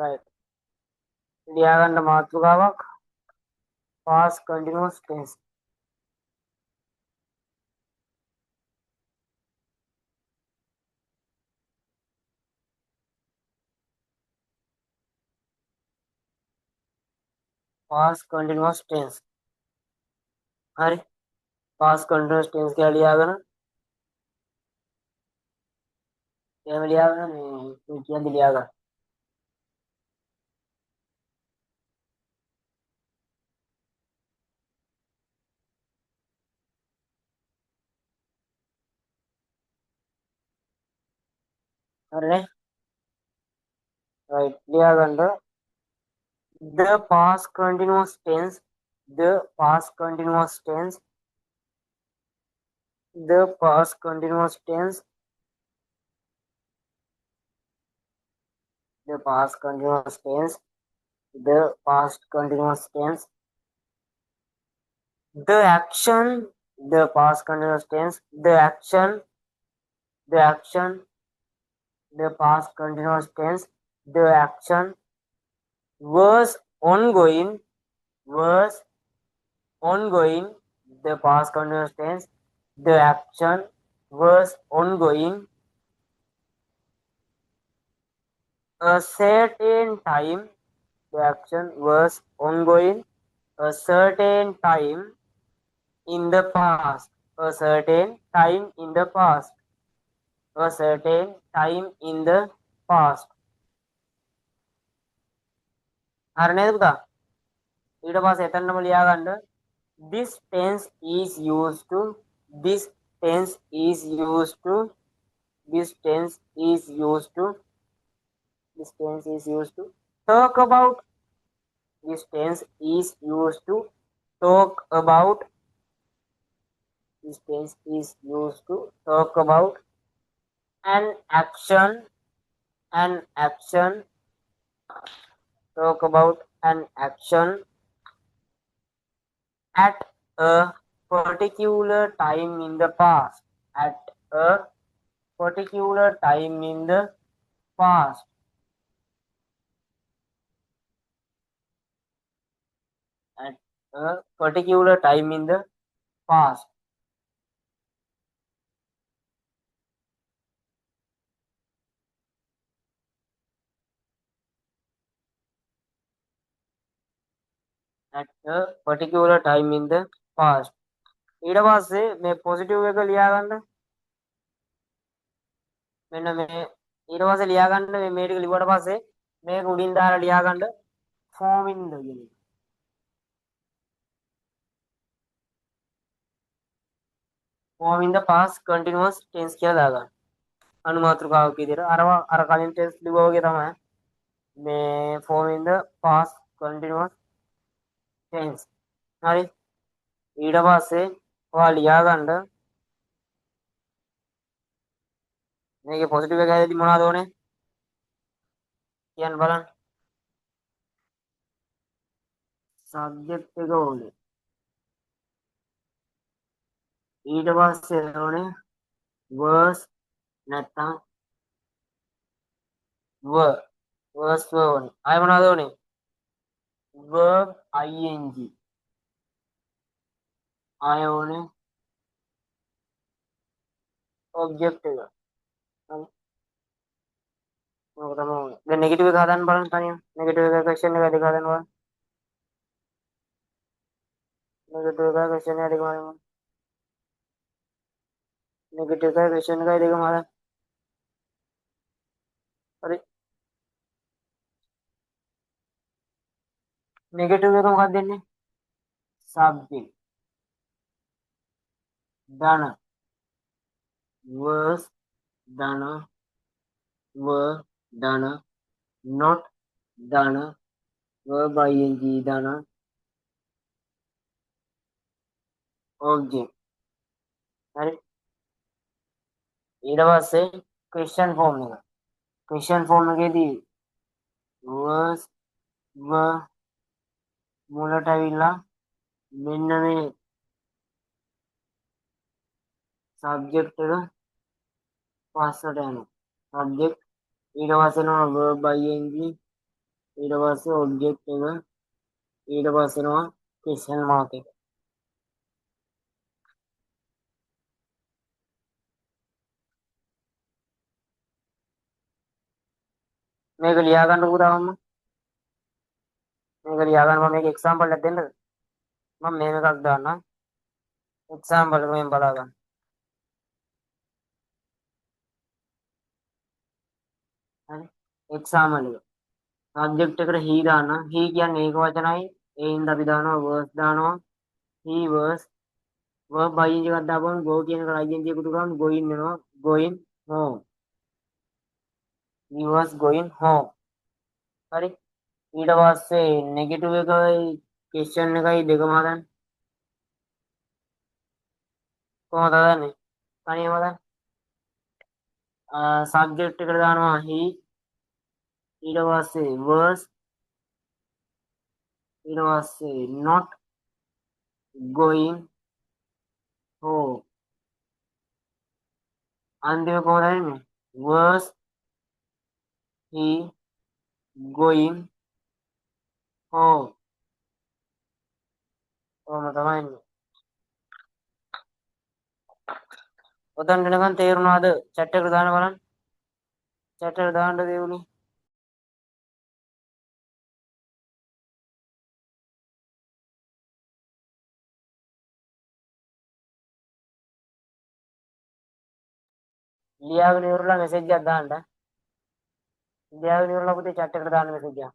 right. ලියාගන්න මාතෘකාවක් past continuous tense. past continuous tense. හරි. past continuous tense කියලා ලියාගන්න. එහෙම ලියාගන්න මේ කියන්නේ ලියාගන්න. හරිනේ. right. ලියාගන්න. the past continuous tense. the past continuous tense. the past continuous tense. the past continuous tense. the past continuous tense. the action. the past continuous tense. the action. the action. the past continuous tense. the action was ongoing. was ongoing. the past continuous tense. the action was ongoing. a certain time. the action was ongoing a certain time in the past. a certain time in the past. a certain time in the past. හරි නේද පුතා? ඊට පස්සේ එතනම ලියා ගන්න. this tense is used to. this tense is used to. this tense is used to. this tense is used to talk about. this tense is used to talk about. this tense is used to talk about an action. an action. talk about an action at a particular time in the past. at a particular time in the past. at a particular time in the past. at a particular time in the past. ඊට පස්සේ මේ positive එක ලියා ගන්න. මෙන්න මේ ඊට පස්සේ ලියා ගන්න මේ ටික ලිව්වට පස්සේ මේක උඩින් දාලා ලියා ගන්න form in the කියන එක. form in the past continuous tense කියලා දාගන්න. අනුමාත්‍රකාවක් විදිහට අර කලින් ටෙන්ස් ලිව්වා වගේ තමයි මේ form in the past continuous tense. හරි. ඊට පස්සේ ඔයා ලියා ගන්න මේකේ පොසිටිව් එක හැදෙදි මොනවද ඕනේ? කියන්න බලන්න. සබ්ජෙක්ට් එක ඕනේ. ඊට පස්සේ ඕනේ was නැත්තම් were. was were ඕනේ. ආයෙ මොනවද ඕනේ? verb ing. ආයෙ ඕනේ object එක. හරි. මොකද තමයි ඕනේ. දැන් නෙගටිව් එක හදන්න බලන්න තනියම. නෙගටිව් එක question එක දෙක හදන්න බලන්න. නෙගටිව් එක question එක දෙක හදන්න. නෙගටිව් එක question එකයි දෙකම හදන්න. හරි. නෙගටිව් එක මොකක්ද දෙන්නේ? subject ධන was ධන were ධන not ධන verb ing ධන object. හරි. ඊට පස්සේ question form එක. question form එකේදී was were මුලට ඇවිල්ලා මෙන්න මේ subject එක පස්සට යනවා. subject ඊට පස්සේ යනවා verb ing ඊට පස්සේ ඔබ්ජෙක්ට් එක ඊට පස්සේ එනවා ක්වෙස්චන් මාක් එක. මේක ලියා ගන්න පුතාවම මේක ලියා ගන්න මම මේක එක්සැම්පල් එකක් දෙන්නද? මම මේක එකක් දාන්නම්. එක්සැම්පල් එක මෙහෙම බලා ගන්න. හරි. එක්සැම්පල් එක. සබ්ජෙක්ට් එකට he දාන්න. he කියන්නේ ඒක වචනයි. ඒ හින්දා අපි දානවා was දානවා. he was verb ing එකක් දාපුවම go කියන එකට ing එකතු කරාම going වෙනවා. going home. he was going home. හරි. ඊට පස්සේ නෙගටිව් එකයි ක්වෙස්චන් එකයි දෙකම හදන්න. කොහොමද හදන්නේ? තනියම හදන්න. සබ්ජෙක්ට් එකට දානවා he ඊට පස්සේ was ඊට පස්සේ not going home. අන්තිම කොහොමද වෙන්නේ? was he going home. කොහොම තමයි එන්නේ. ඔතන වෙනකන් තේරුණාද? chat එකට දාන්න බලන්න. chat එකට දාන්න දේවුනේ. ලියාගෙන ඉවරලා මෙසේජ් එකක් දාන්න. ලියාගෙන ඉවරලා පුතේ chat එකට දාන්න මෙසේජ් එකක්.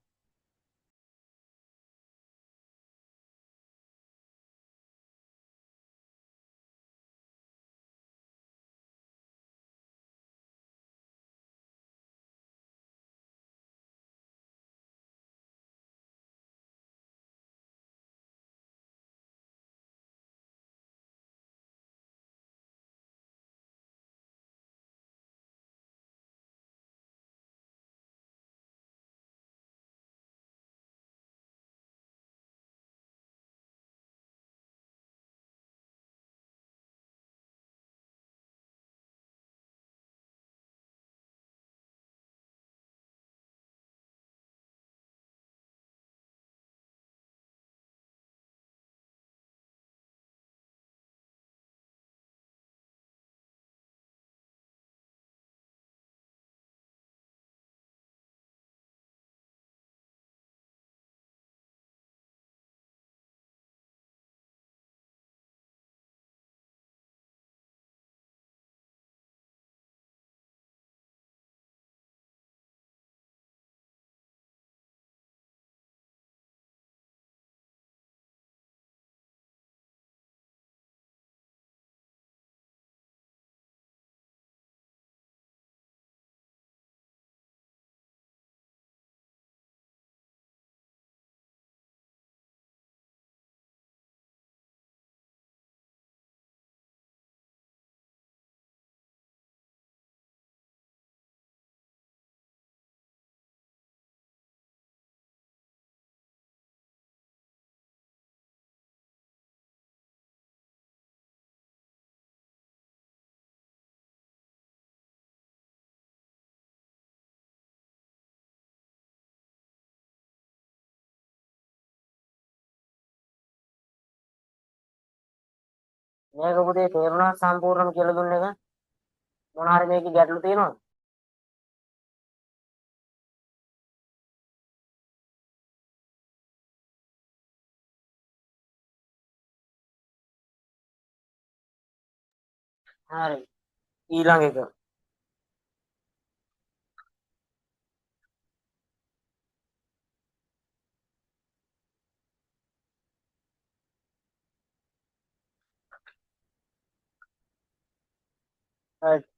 මේක පුතේ තේරුණා සම්පූර්ණම කියලා දුන්න එක? මොන හරි මේකේ ගැටලු තියෙනවද? හරි. ඊළඟ එක.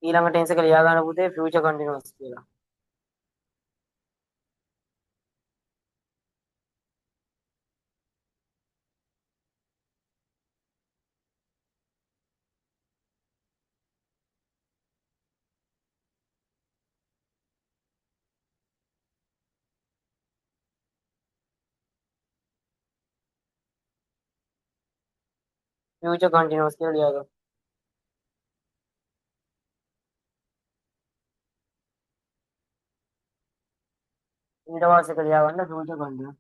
ඊළඟ ටෙන්ස් එක ලියා ගන්න පුතේ future continuous කියලා. future continuous කියලා ලියා ගන්න. ඊට පස්සේ එක ලියාගන්න future continuous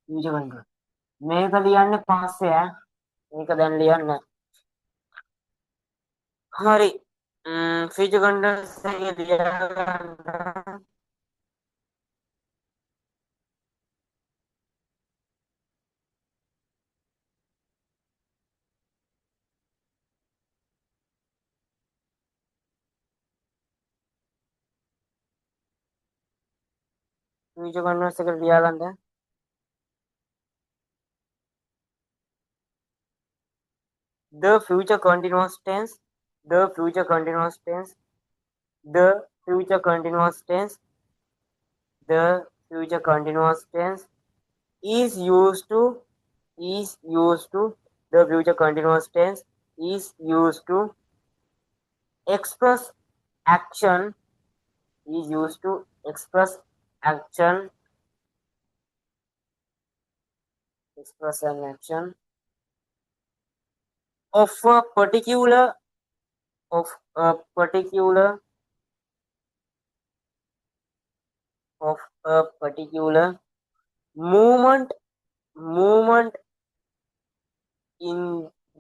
future continuous මේක ලියන්නේ පස්සේ ඈ මේක දැන් ලියන්න හරි future continuous එක ලියාගන්න future continuous එක ලියාගන්න the future continuous tense the future continuous tense the future continuous tense the future continuous tense is used to the future continuous tense is used to express action is used to express action express an action of a particular of a particular of a particular movement in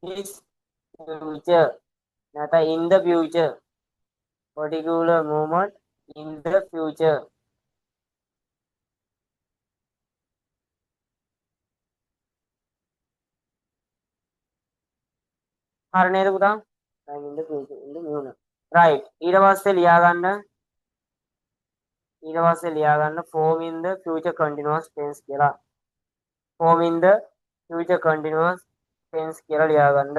this future නැත්නම් in the future particular movement in the future හරි නේද පුතා in the future in the movement right ඊට පස්සේ ලියාගන්න form in the future continuous tense කියලා form in the future continuous tense කියලා ලියාගන්න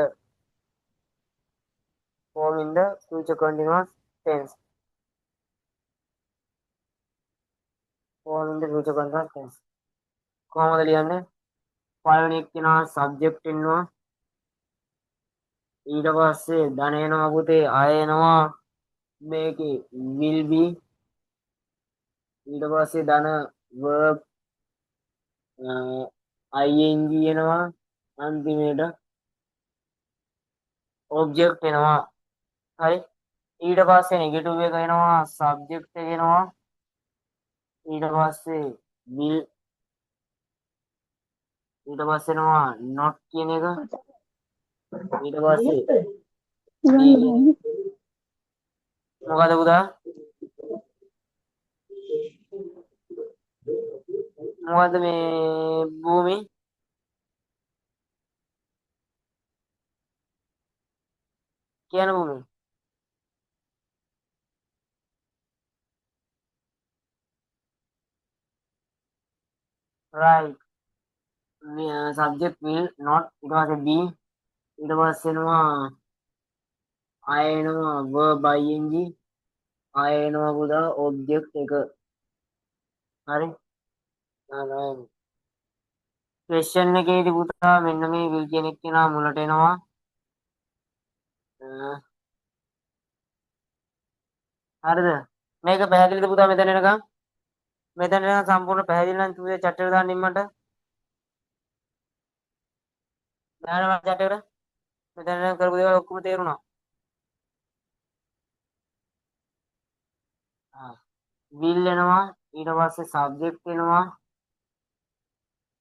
form in the future continuous tense form in the future continuous tense කොහොමද ලියන්නේ පළවෙනි එක කියනවා subject ඉන්නවා ඊට පස්සේ ධන එනවා පුතේ අය එනවා මේකේ will be ඊට පස්සේ ධන verb ing එනවා අන්තිමේට object එනවා හරි ඊට පස්සේ නෙගටිව් එක එනවා subject එක එනවා ඊට පස්සේ will ඊට පස්සේ එනවා not කියන එක ඊට පස්සේ මොකද පුතා මොකද මේ භූමි කියන භූමි right subject will not ඊට පස්සේ be ඊට පස්සේ එනවා අය එනවා verb ing අය එනවා පුතා object එක හරි question එකේදී පුතා මෙන්න මේ will කියන එක කෙනා මුලට එනවා හරිද මේක පැහැදිලිද පුතා මෙතන එනකම් සම්පූර්ණ පැහැදිලි නම් පුතේ chat එක දාන්න ඉන්නට දානවා chat එකට මෙතන කරපු දේවල් ඔක්කොම තේරුණා will එනවා ඊට පස්සේ subject එනවා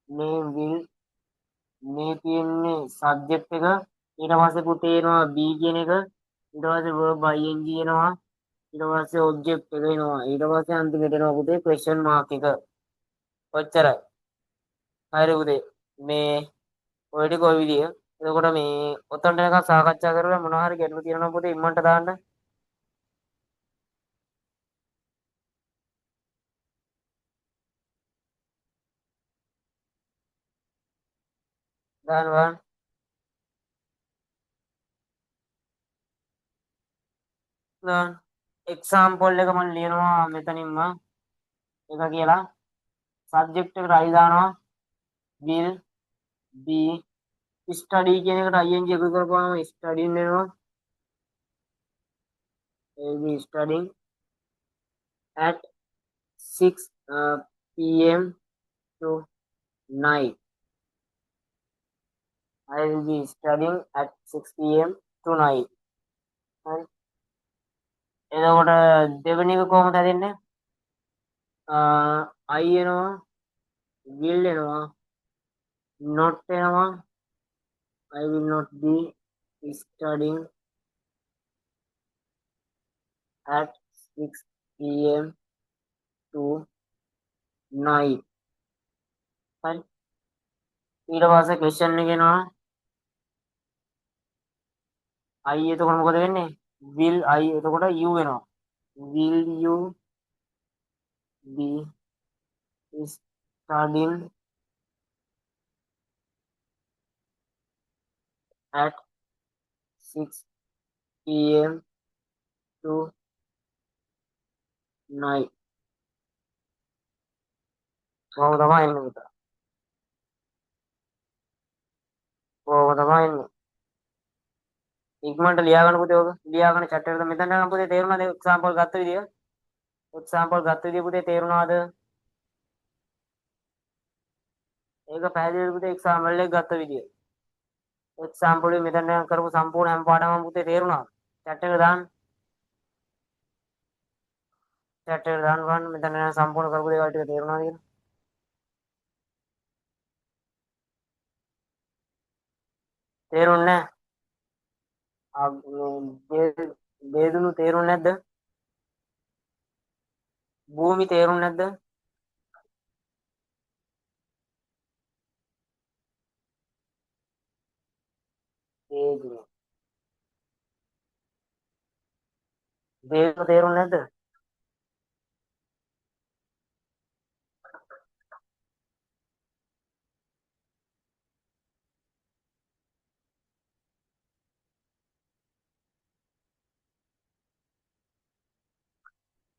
මේ will මේ තියෙන්නේ subject එක ඊට පස්සේ පුතේ එනවා be කියන එක ඊට පස්සේ verb ing එනවා ඊට පස්සේ object එක එනවා ඊට පස්සේ අන්තිමට එනවා පුතේ question mark එක ඔච්චරයි හරි පුතේ මේ ඔය ටික ඔය විදිය එතකොට මේ ඔතනට එකක් සාකච්ඡා කරලා මොනවා හරි ගැටලු තියෙනවා පුතේ ඉම්මන්ට දාන්න බලන්න එක්සාම්පල් එක මම ලියනවා මෙතනින්ම එක කියලා සබ්ජෙක්ට් එකට I දානවා will be study කියන එකට ing එකතු කරපුවාම studying වෙනවා will be studying at 6 pm to 9 I will be studying at 6 pm to 9 right? එතකොට දෙවෙනි එක කොහොමද හැදෙන්නේ? I එනවා, will එනවා, not එනවා. I will not be studying at 6 p.m. to 9. හරි. ඊට පස්සේ question එක එනවා. I එතකොට මොකද වෙන්නේ? will I එතකොට you වෙනවා. Will you be studying at 6 p.m. to 9? කොහොම තමයි එන්නේ පුතා. කොහොම තමයි එන්නේ. ඉක්මනට ලියා ගන්න පුතේ ඔක. ලියා ගන්න chat එකට මෙතන නම් පුතේ තේරුණාද එක්සැම්පල් ගත්ත විදිය? එක්සැම්පල් ගත්ත විදිය පුතේ තේරුණාද? ඒක පැහැදිලිද පුතේ එක්සැම්පල් එක ගත්ත විදිය? එක්සැම්පල් එක මෙතන නම් කරපු සම්පූර්ණ හැම පාඩමම පුතේ තේරුණාද? chat එකට දාන්න. chat එකට දාන්න බලන්න මෙතන නම් සම්පූර්ණ කරපු දේවල් ටික තේරුණාද කියලා. තේරුන්නේ නැහැ. බේදුණු තේරුන්නේ නැද්ද? භූමි තේරුන්නේ නැද්ද? බේදුණු. බේදුණු තේරුන්නේ නැද්ද?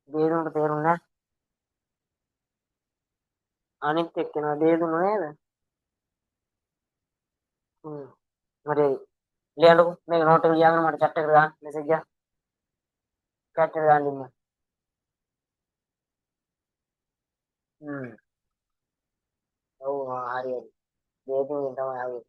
බේදුණු තේරුන්නේ නැහැ. අනිත් එක්කෙනා බේදුණු නේද? හ්ම්. හරි. ලියන්නකො. මේක නෝට් එක ලියාගෙන මට chat එකට දාන්න මෙසේජ් එක. chat එකට දාන්න ඉන්න. හ්ම්. ඔව් හරි හරි. බේදුණු තමයි ආවේ.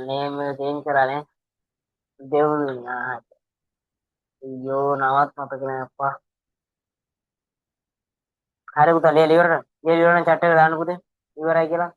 නේම් එක චේන්ජ් කරානේ. දෙවුණු. අයියෝ නවත් මතක නෑ අප්පා. හරි පුතා ලියලා ඉවරද? ලියලා ඉවර නම් chat එකට දාන්න පුතේ. ඉවරයි කියලා.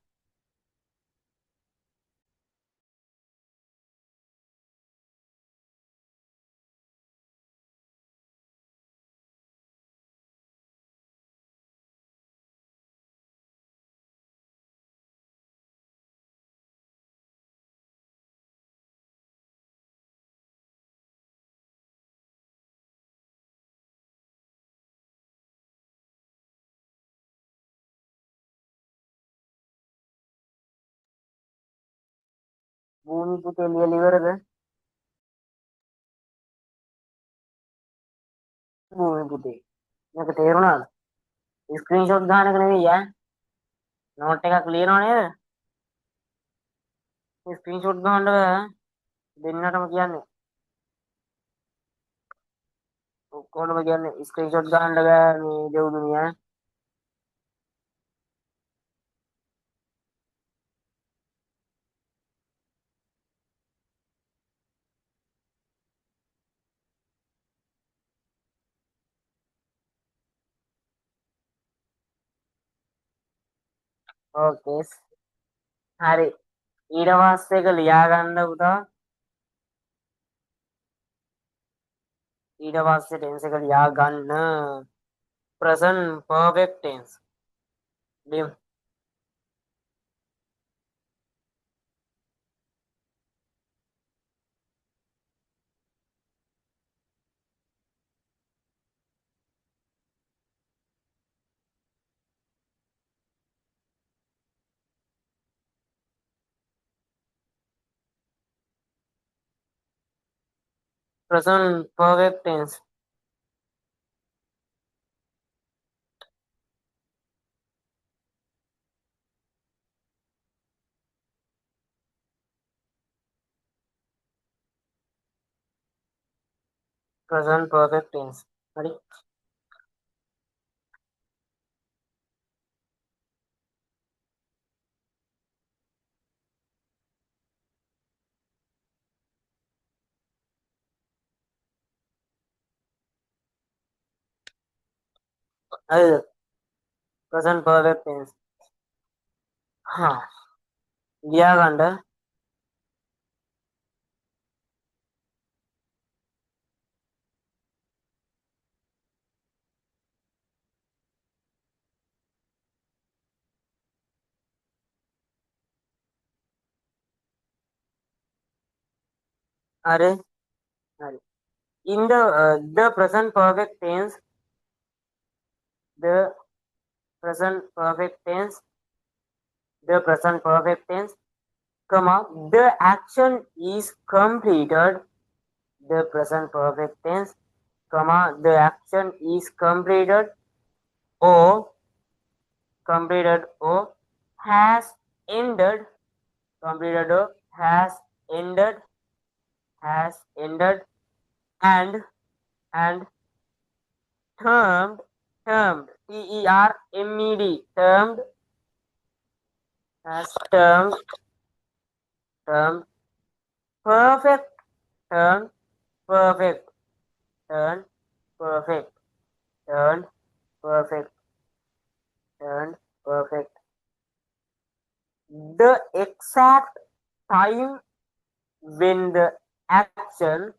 භූමි පුතේ ලියලා ඉවරද? භූමි පුතේ. මේක තේරුණාද? ස්ක්‍රීන්ෂොට් ගන්න එක නෙවෙයි ඈ. නෝට් එකක් ලියනව නේද? ස්ක්‍රීන්ෂොට් ගන්න දෙන්නටම කියන්නේ. ඔක්කොටම කියන්නේ ස්ක්‍රීන්ෂොට් ගන්න බෑ මේ දෙවුදුනිය ඈ. ඕකේ හරි ඊට පස්සේ එක ලියා ගන්න පුතා ඊට පස්සේ ටෙන්ස් එක ලියා ගන්න present perfect tense ලියමු present perfect tense present perfect tense හරි හරිද present perfect tense හා ලියා ගන්න හරි හරි in the present perfect tense the present perfect tense the present perfect tense comma the action is completed the present perfect tense comma the action is or completed or has ended completed or has ended and termed termed as termed perfect termed perfect turned perfect turned perfect turned perfect the exact time when the action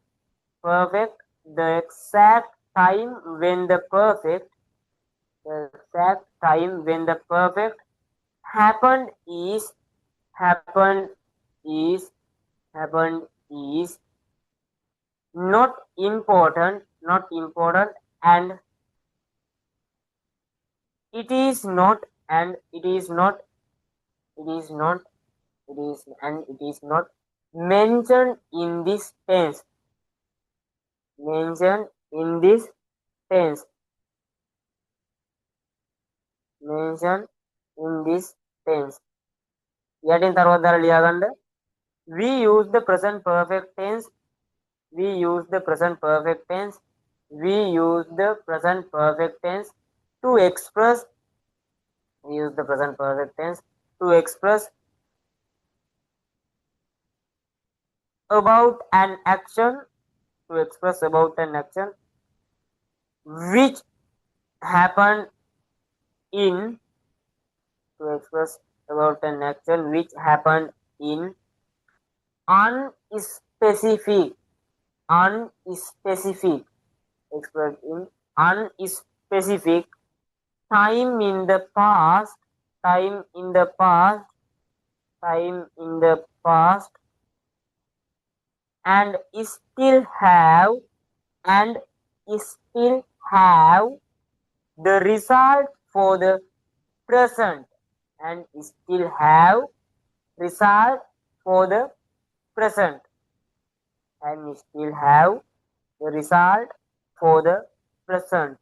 perfect the exact time when the perfect happened is happened is not important and it is not mentioned in this tense mentioned in this tense mentioned in this tense යටින් තරවත් දාලා ලියා ගන්න we use the present perfect tense we use the present perfect tense we use the present perfect tense to express we use the present perfect tense to express about an action which happened in to express about an action which happened in unspecific unspecific expressed in unspecific time in the past time in the past time in the past and still have and still have the result for the present and still have result for the present and still have the result for the present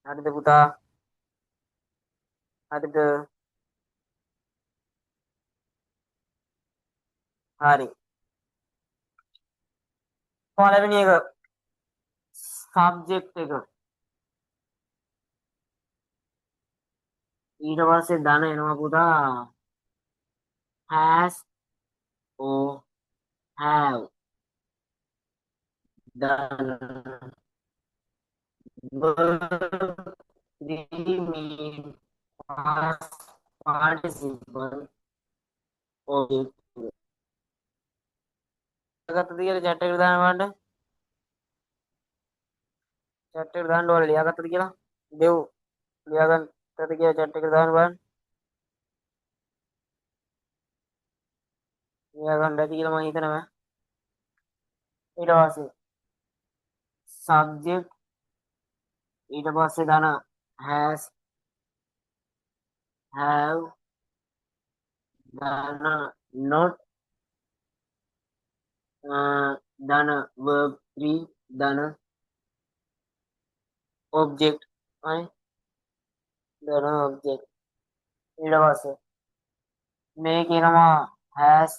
හරිද පුතා හරිද හරි පළවෙනි එක subject එක ඊට පස්සේ ධන එනවා පුතා has or have done verb Three mean past participle object. ගත්තද කියලා chat එකට දාන්න බලන්න. chat එකට දාන්න ඕනේ ලියාගත්තද කියලා. දෙව් ලියාගත්තද කියලා chat එකට දාන්න බලන්න. ලියාගන්න ඇති කියලා මම හිතනවා. ඊට පස්සේ subject ඊට පස්සේ දාන has have දාන not දාන verb 3 දාන object right දාන object ඊට පස්සේ මේ කියනවා has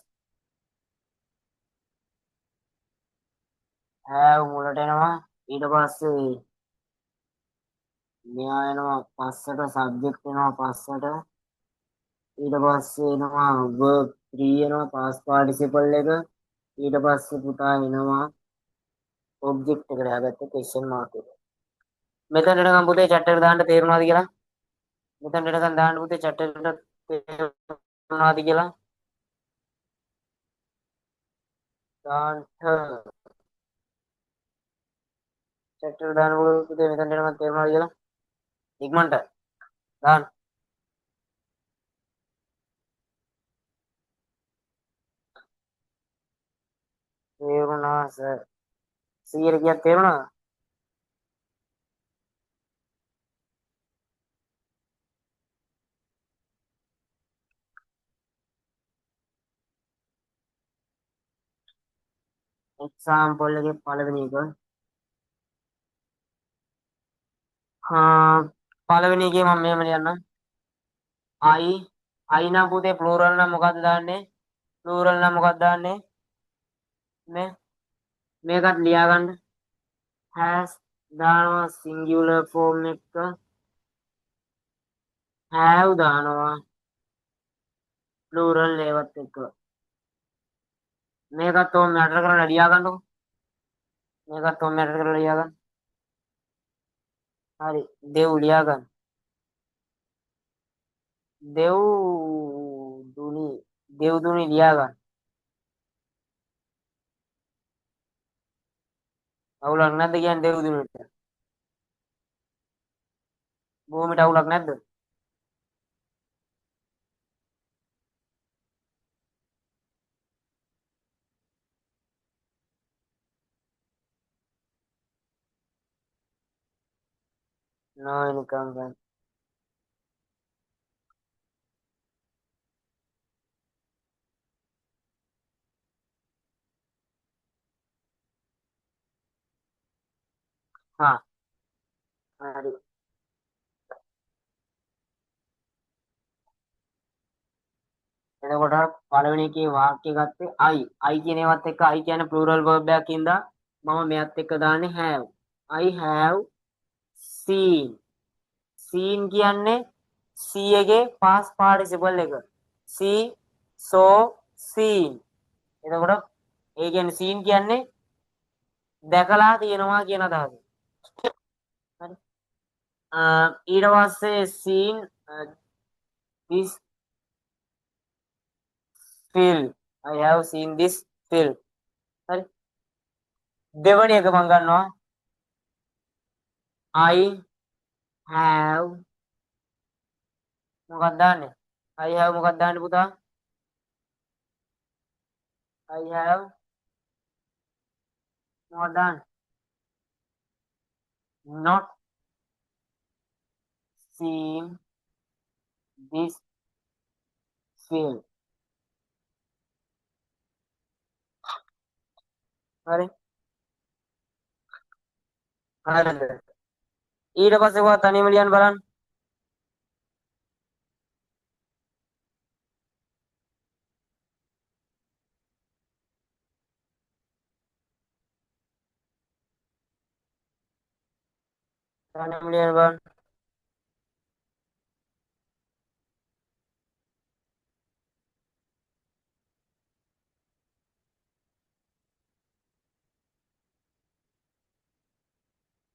have මුලට එනවා ඊට පස්සේ මෙයා එනවා පස්සට subject එනවා පස්සට ඊට පස්සේ එනවා verb 3 එනවා past participle එක ඊට පස්සේ පුතා එනවා object එකට දාගත්ත question mark එක මෙතනට නම් පුතේ chat එකට දාන්න තේරුණාද කියලා මෙතනට නිකන් දාන්න පුතේ chat එකට තේරුණාද කියලා දාන්න chat එකට දාන්න පුතේ මෙතනට නිකන් තේරුණාද කියලා ඉක්මනට දාන්න තේරුණා සර් 100ට කියක් තේරුණාද එක්සාම්පල් එකේ පළවෙනි එක පළවෙනි එකේ මම මෙහෙම ලියන්නම් I නම් පුතේ ප්ලූරල් නම් මොකක්ද දාන්නේ ප්ලූරල් නම් මොකක්ද දාන්නේ මේකත් ලියා ගන්න has දානවා සිංගියුලර් ෆෝම් එක have දානවා ප්ලූරල් ඒවත් එක්ක මේකත් ඔන්න අටර කරලා ලියා ගන්නකො මේකත් ඔන්න අටර කරලා ලියා ගන්න හරි දෙව් ලියා ගන්න දෙව්දුනි ලියා ගන්න අවුලක් නැද්ද කියන්නේ දෙව්දුනිට භූමිට අවුලක් නැද්ද no නිකන් ගන්න හා හරි එතකොට පළවෙනි එකේ වාක්‍ය ගත්තේ I කියන ඒවත් එක්ක I කියන්නේ ප්ලූරල් verb එකක් ඉඳලා මම මෙයත් එක්ක දාන්නේ have I have seen කියන්නේ see එකේ past participle එක see saw seen එතකොට ඒ කියන්නේ seen කියන්නේ දැකලා තියෙනවා කියන අදහස හරි ඊට පස්සේ seen this film I have seen this film හරි දෙවැනි එක මම ගන්නවා I have මොකක්ද දාන්නේ I have මොකක්ද දාන්නේ පුතා I have මොකක්ද දාන්නේ not seen this film හරි හරිද ඊට පස්සේ ඔයා තනියම ලියන්න බලන්න තනියම ලියන්න බලන්න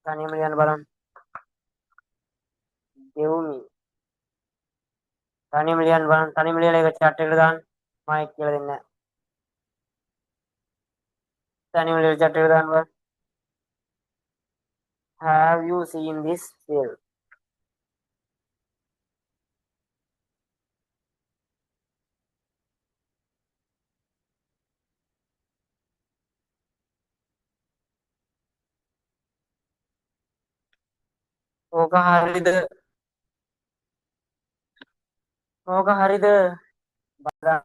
තනියම ලියන්න බලන්න දෙව්මි. තනියම ලියන්න බලන්න. තනියම ලියලා ඒක chat එකට දාන්න. මම ඒක කියලා දෙන්නේ නැහැ. තනියම ලියලා chat එකට දාන්න බලන්න. Have you seen this film? ඕක හරිද? ඕක හරිද? බලන්න.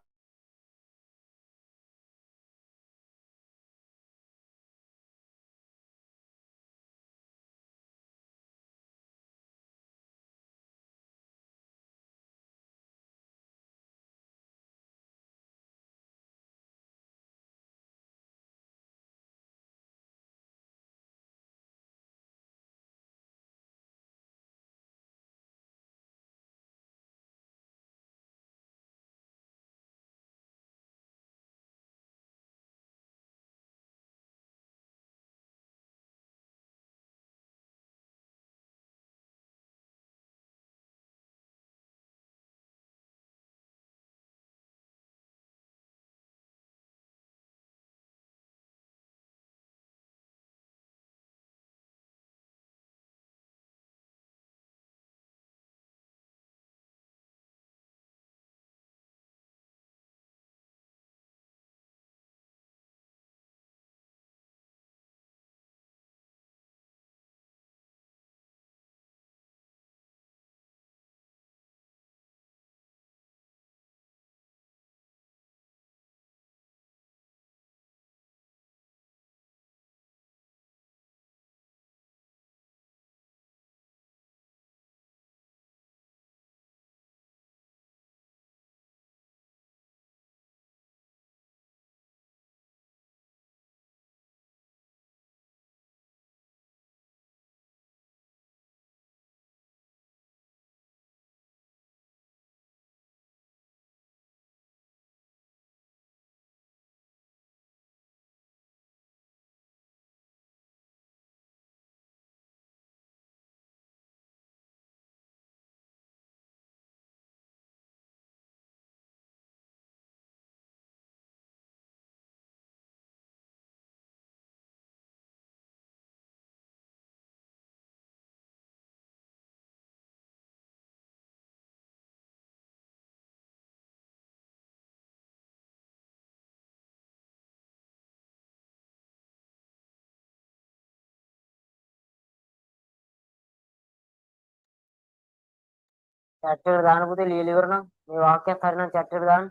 chat එකට දාන්න පුතේ ලියලා ඉවර නම් මේ වාක්‍යයක් හරිනම් chat එකට දාන්න.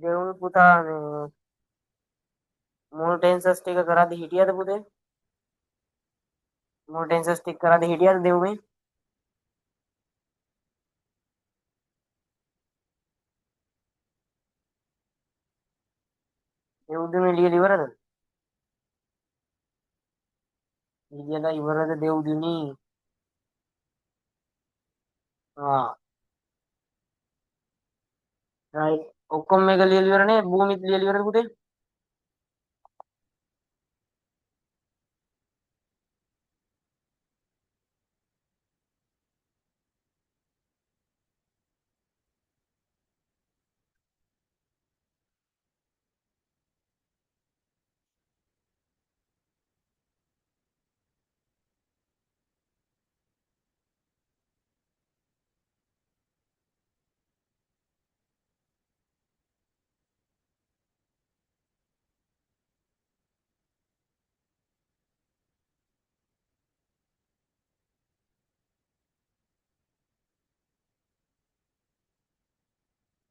දෙව්මි පුතා මේ මුල් ටෙන්සස් ටික කරද්දි හිටියද පුතේ? මුල් ටෙන්සස් ටික කරද්දි හිටියද දෙව්මි? දෙව්දුමි ලියලා ඉවරද? ලියලා ඉවරද දෙව්දුමි? ආ රයිට්. ඔක්කොම මේක ලියලා ඉවරනේ. භූමිත් ලියලා ඉවරද පුතේ?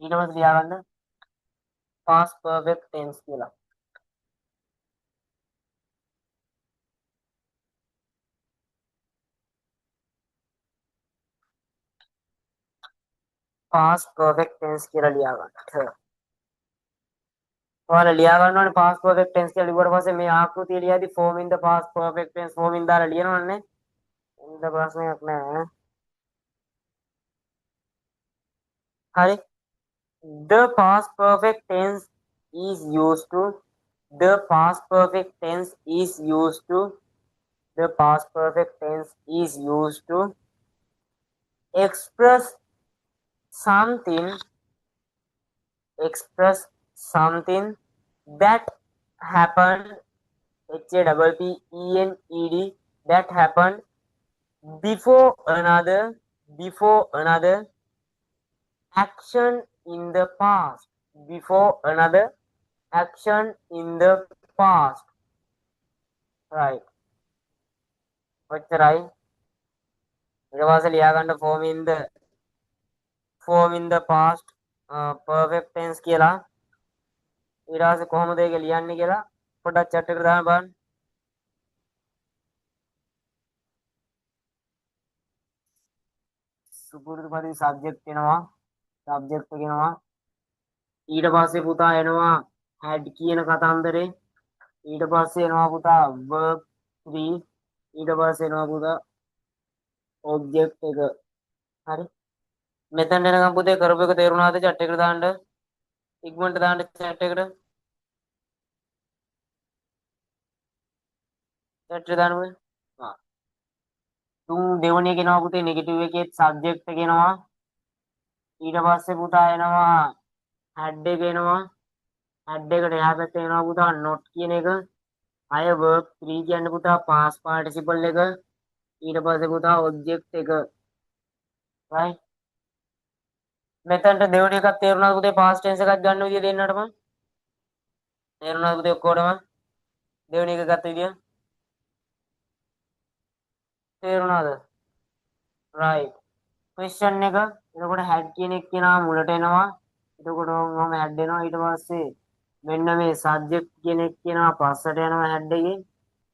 ඊට පස්සේ ලියා ගන්න past perfect tense කියලා. past perfect tense කියලා ලියා ගන්න. ඔයාලා ලියා ගන්න ඕනේ past perfect tense කියලා ලිව්වට පස්සේ මේ ආකෘතිය ලියද්දි form in the past perfect tense form in දාලා ලියනවනේ. එන්න ප්‍රශ්නයක් නැහැ. හරි. The past perfect tense is used to the past perfect tense is used to the past perfect tense is used to express something express something that happened HAPPENED that happened before another action in the past before another action in the past right ඔච්චරයි ඊට පස්සේ ලියා ගන්න form in the past perfect tense කියලා ඊට පස්සේ කොහොමද ඒක ලියන්නේ කියලා පොඩ්ඩක් chat එකට දාන්න බලන්න සුපුරුදු පරිදි subject එනවා subject එක එනවා ඊට පස්සේ පුතා එනවා had කියන කතන්දරේ ඊට පස්සේ එනවා පුතා verb 3 ඊට පස්සේ එනවා පුතා object එක හරි මෙතන එනකම් පුතේ කරපු එක තේරුණාද chat එකට දාන්න ඉක්මනට දාන්න chat එකට chat එකට දාන්න පුතේ හා තුන් දෙවෙනි එක එනවා පුතේ නෙගටිව් එකේ subject එක එනවා ඊට පස්සේ පුතා එනවා had එක එනවා had එකට එහා පැත්තේ එනවා පුතා not කියන එක අය verb 3 කියන්නේ පුතා past participle එක ඊට පස්සේ පුතා object එක right මෙතනට දෙවෙනි එකක් තේරුණාද පුතේ past tense එකක් ගන්න විදිය දෙන්නටම තේරුණාද පුතේ ඔක්කොටම දෙවෙනි එක ගත්ත විදිය තේරුණාද right question එක එතකොට had කියන එක කියනවා මුලට එනවා එතකොට මම had එනවා ඊට පස්සේ මෙන්න මේ subject කියන එක කියනවා පස්සට යනවා had එකේ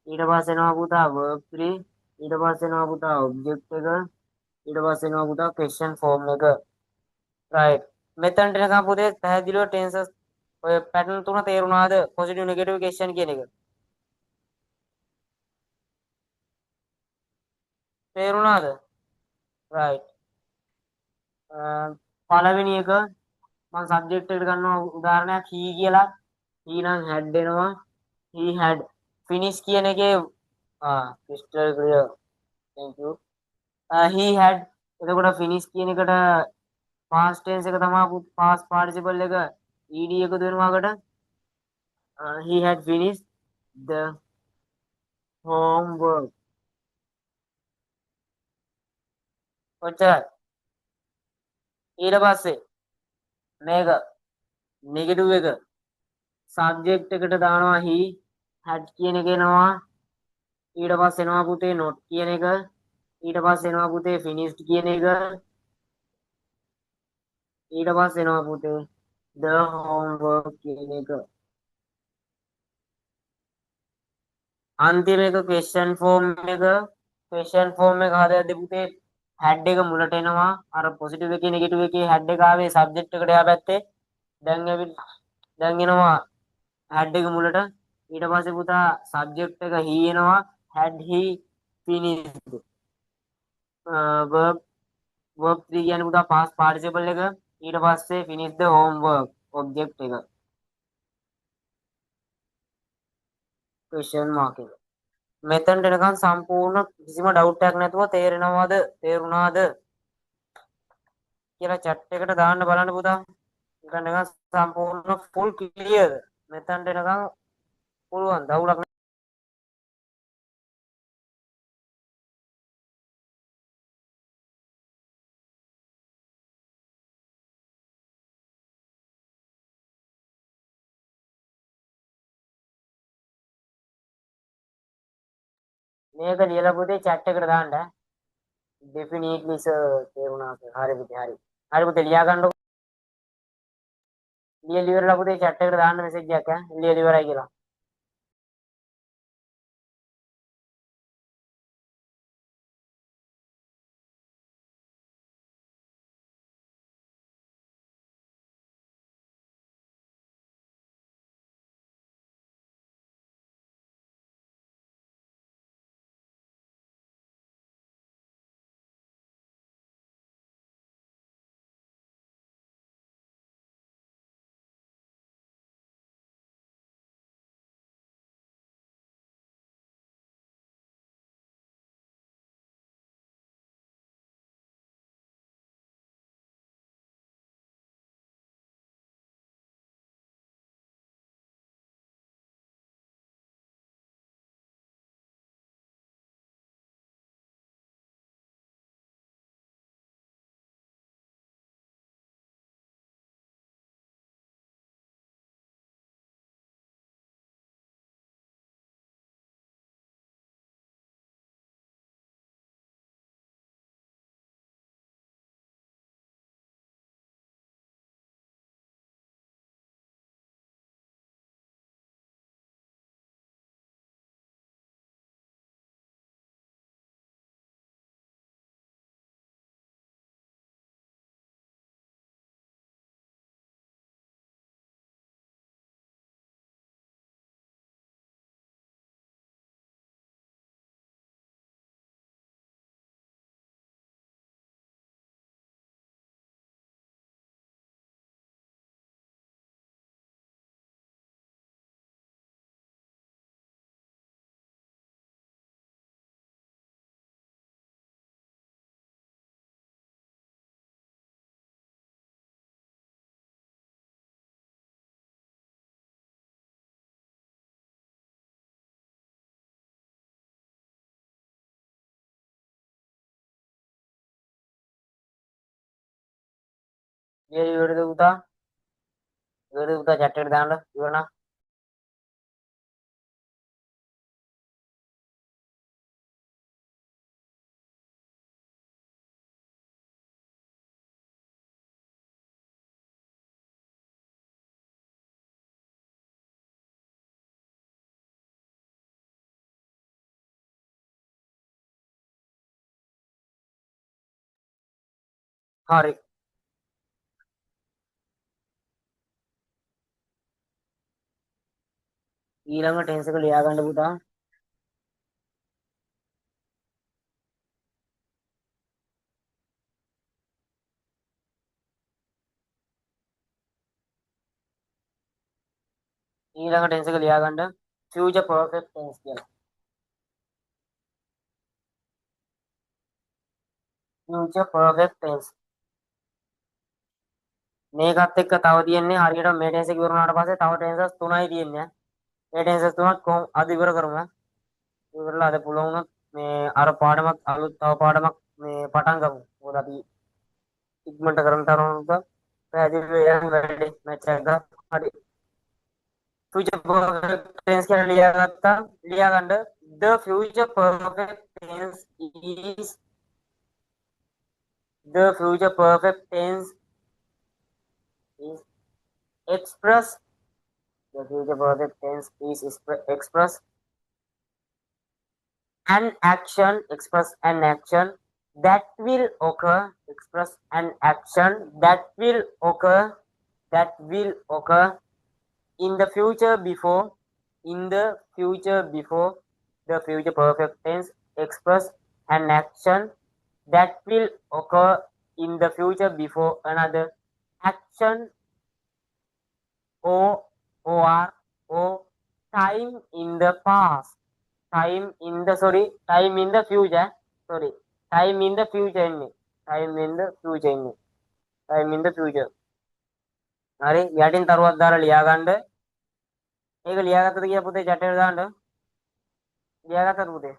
ඊට පස්සේ එනවා පුතා verb 3 ඊට පස්සේ එනවා පුතා object එක ඊට පස්සේ එනවා පුතා question form එක right මෙතනට එනකම් පුතේ පැහැදිලිව tenses ඔය pattern තුන තේරුණාද positive negative question කියන එක තේරුණාද right පළවෙනි එක මම subject එකට ගන්නවා උදාහරණයක් he කියලා he නම් had එනවා he had finish කියන එකේ crystal clear thank you he had එතකොට finish කියන එකට past tense එක තමයි past participle එක ed එකතු වෙනවාකට he had finished the homework ඔච්චරයි ඊට පස්සේ මේක නෙගටිව් එක subject එකට දානවා he had කියන එක එනවා ඊට පස්සේ එනවා පුතේ not කියන එක ඊට පස්සේ එනවා පුතේ finished කියන එක ඊට පස්සේ එනවා පුතේ the homework කියන එක අන්තිම එක question form එක හදද්දී පුතේ had එක මුලට එනවා අර positive එකේ negative එකේ had එක ආවේ subject එකට යා පැත්තේ දැන් එනවා had එක මුලට ඊට පස්සේ පුතා subject එක he එනවා had he finished verb 3 කියන්නේ පුතා past participle එක ඊට පස්සේ finish the homework object එක question mark එක මෙතනට එනකන් සම්පූර්ණ කිසිම ඩවුට් එකක් නැතුව තේරුණාද කියලා chat එකට දාන්න බලන්න පුතා මෙතන එනකන් සම්පූර්ණ full clear මෙතනට එනකන් පුළුවන් දවුලක් මේක ලියලා පුතේ chat එකට දාන්න definitely sir තේරුණා sir හරි පුතේ හරි පුතේ ලියා ගන්නකො ලියලා ඉවරලා පුතේ chat එකට දාන්න message එකක් ඈ ලියලා ඉවරයි කියලා. ලියලා ඉවරද පුතා? ඉවරද පුතා chat එකට දාන්න ඉවර නම්. හරි. ඊළඟ ටෙන්ස් එක ලියා ගන්න පුතා. ඊළඟ ටෙන්ස් එක ලියා ගන්න future perfect tense කියලා. future perfect tense. මේකත් එක්ක තව තියෙන්නේ හරියට මේ ටෙන්ස් එක ඉවර වුණාට පස්සේ තව ටෙන්සස් තුනයි තියෙන්නේ. මේ ටෙන්සස් තුනත් කොහොම අද ඉවර කරමු. ඉවරලා අද පුළුවන් වුණොත් මේ අර පාඩමක් අලුත් තව පාඩමක් මේ පටන් ගමු. මොකද අපි ඉක්මනට කරන්න තරමට පැහැදිලි යන වැඩේ මැච් එක. හරි. future perfect tense කියලා ලියාගත්තා. ලියා ගන්න the future perfect tense is the future perfect tense is express the future perfect tense is express an action express an action that will occur express an action that will occur in the future before the future perfect tense express an action that will occur in the future before another action or time in the past time in the future time in the future time in the future time in the future. හරි යටින් තරුවක් දාලා ලියා ගන්න. ඒක ලියාගත්තද කියලා පුතේ chat එකට දාන්න. ලියාගත්තද පුතේ?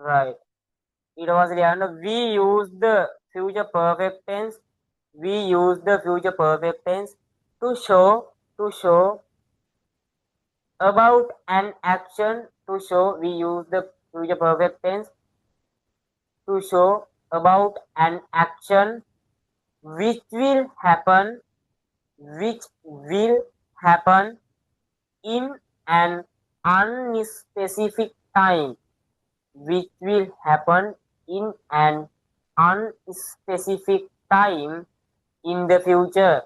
right. ඊට පස්සේ ලියන්න we use the future perfect tense to show about an action we use the future perfect tense, to show about an action which will happen, which will happen in an unspecific time, which will happen in an unspecific time in the future.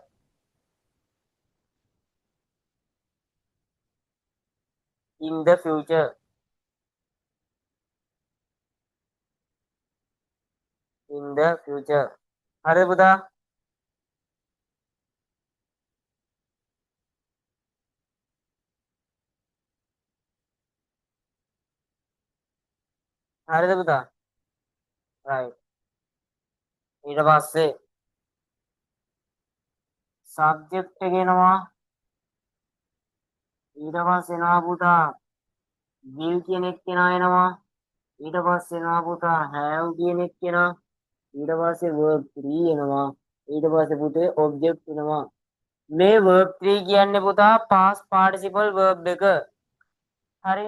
In the future. In the future. හරිද පුතා? හරිද පුතා? right. ඊට පස්සේ subject එක එනවා. ඊට පස්සේ එනවා පුතා will කියන එක එනවා. ඊට පස්සේ එනවා පුතා have කියන එක එනවා. ඊට පස්සේ verb 3 එනවා. ඊට පස්සේ පුතේ object එනවා. මේ verb 3 කියන්නේ පුතා past participle verb එක. හරි.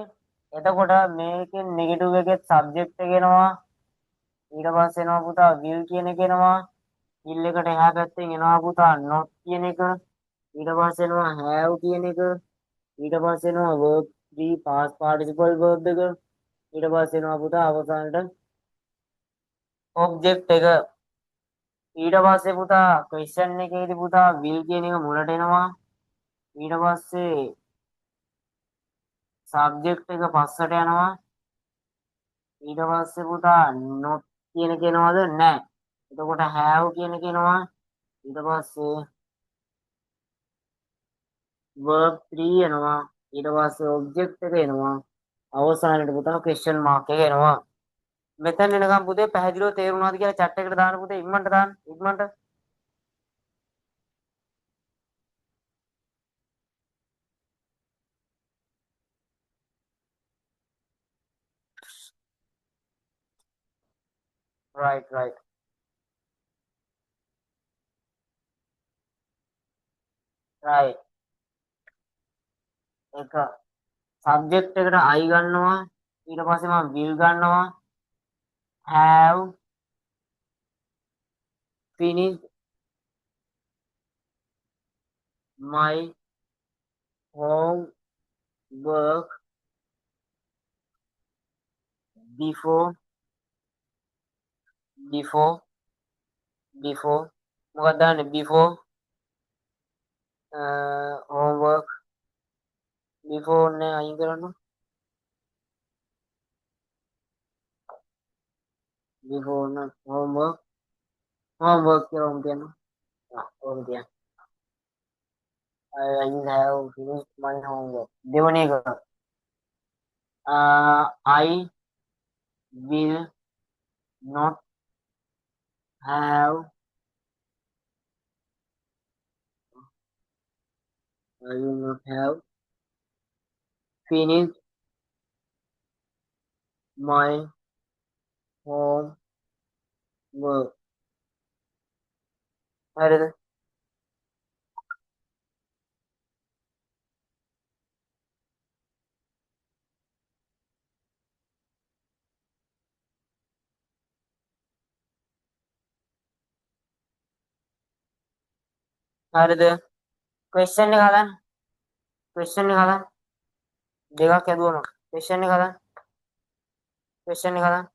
එතකොට මේකෙන් negative එකේ subject එක එනවා. ඊට පස්සේ එනවා පුතා will කියන එක එනවා. will එකට එහා පැත්තෙන් එනවා පුතා not කියන එක. ඊට පස්සේ එනවා have කියන එක. ඊට පස්සේ එනවා verb 3 past participle verb එක. ඊට පස්සේ එනවා පුතා අවසානට object එක. ඊට පස්සේ පුතා question එකේදී පුතා will කියන එක මුලට එනවා. ඊට පස්සේ subject එක පස්සට යනවා. ඊට පස්සේ පුතා not කියන එක එනවද නැහැ. එතකොට have කියන එක එනවා. ඊට පස්සේ verb 3 එනවා. ඊට පස්සේ object එක එනවා. අවසානයේ පුතා question mark එක එනවා. මෙතන එනකම් පුතේ පැහැදිලිව තේරුණාද කියලා chat එකට දාන්න පුතේ ඉක්මනට දාන්න ඉක්මනට. right right right. එක subject එකට I ගන්නවා. ඊට පස්සේ මම will ගන්නවා. have finished my homework before before before මොකක්ද දාන්නේ before homework before නේ අයින් කරන්න before not homework කියලා උන් කියනවා ඕක තියන්න I have finished my homework දෙවන එක I will not have I will not have finished my homework හරිද හරිද question එක හදන්න question එක හදන්න දෙකක් ඇදුවම question එක හදන්න question එක හදන්න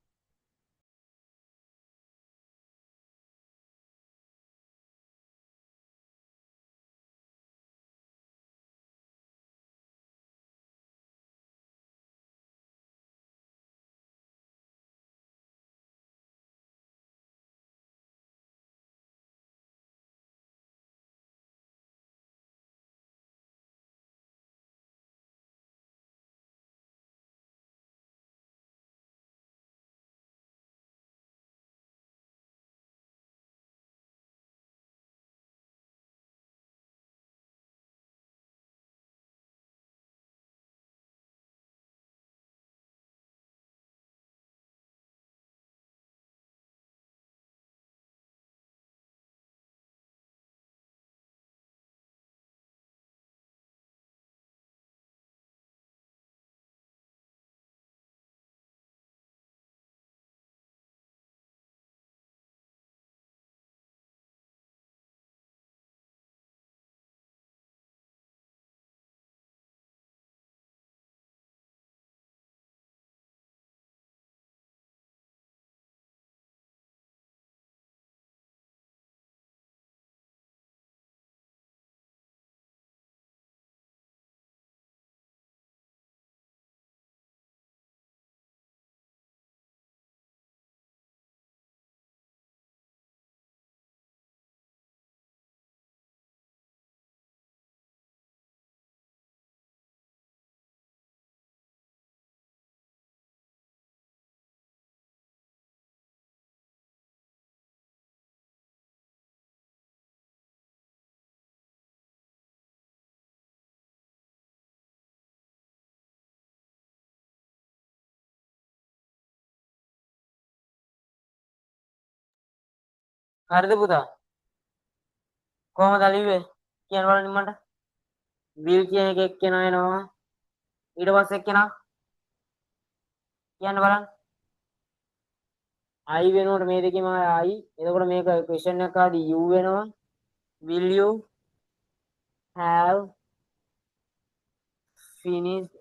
හරිද පුතා? කොහොමද ලිව්වේ? කියන්න බලන්න මට. will කියන එක එක්කෙනා එනවා. ඊට පස්සේ එක්කෙනා කියන්න බලන්න. I වෙනකොට මේ දෙකේම I. එතකොට මේක question එකක් ආදී you වෙනවා. Will you have finished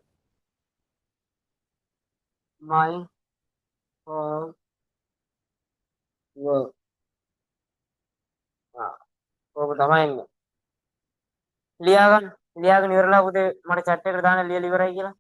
my homework? ඕක තමයි එන්නේ. ලියාගන්න. ලියාගෙන ඉවරලා පුතේ මට chat එකට දාන්න ලියලා ඉවරයි කියලා.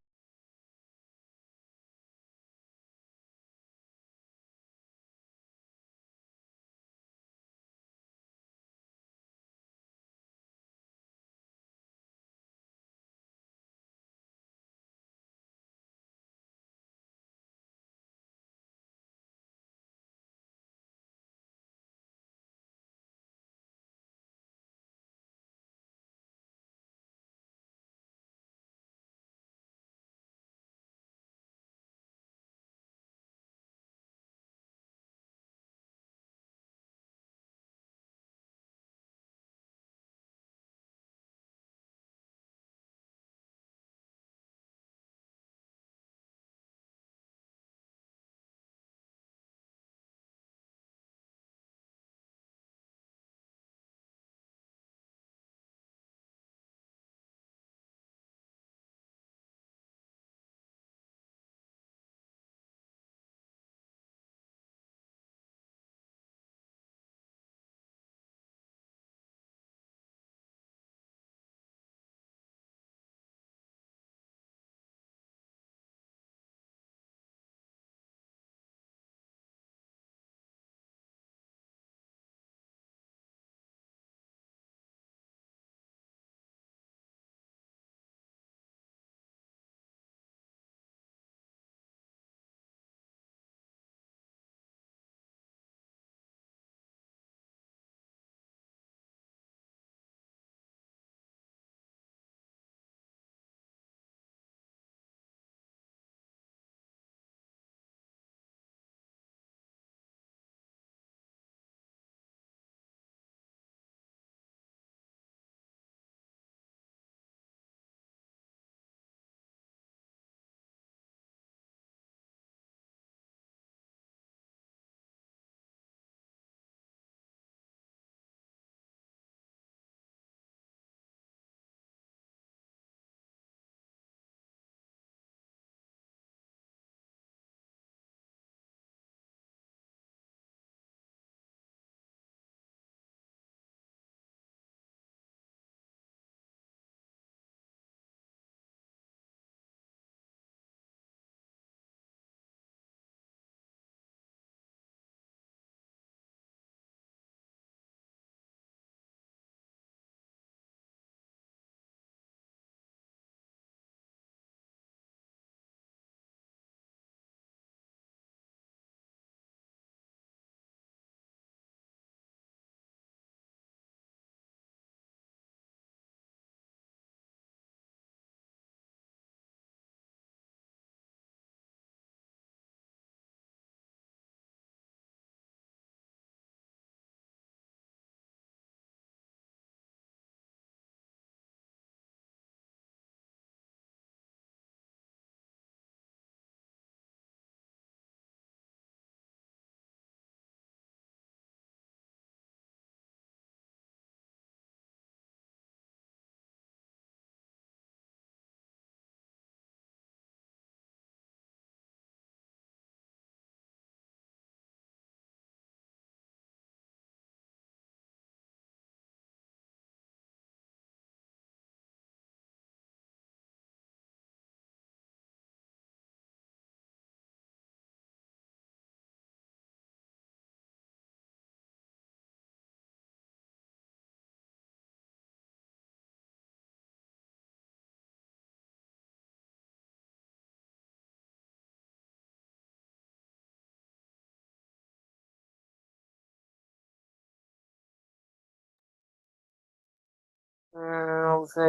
Also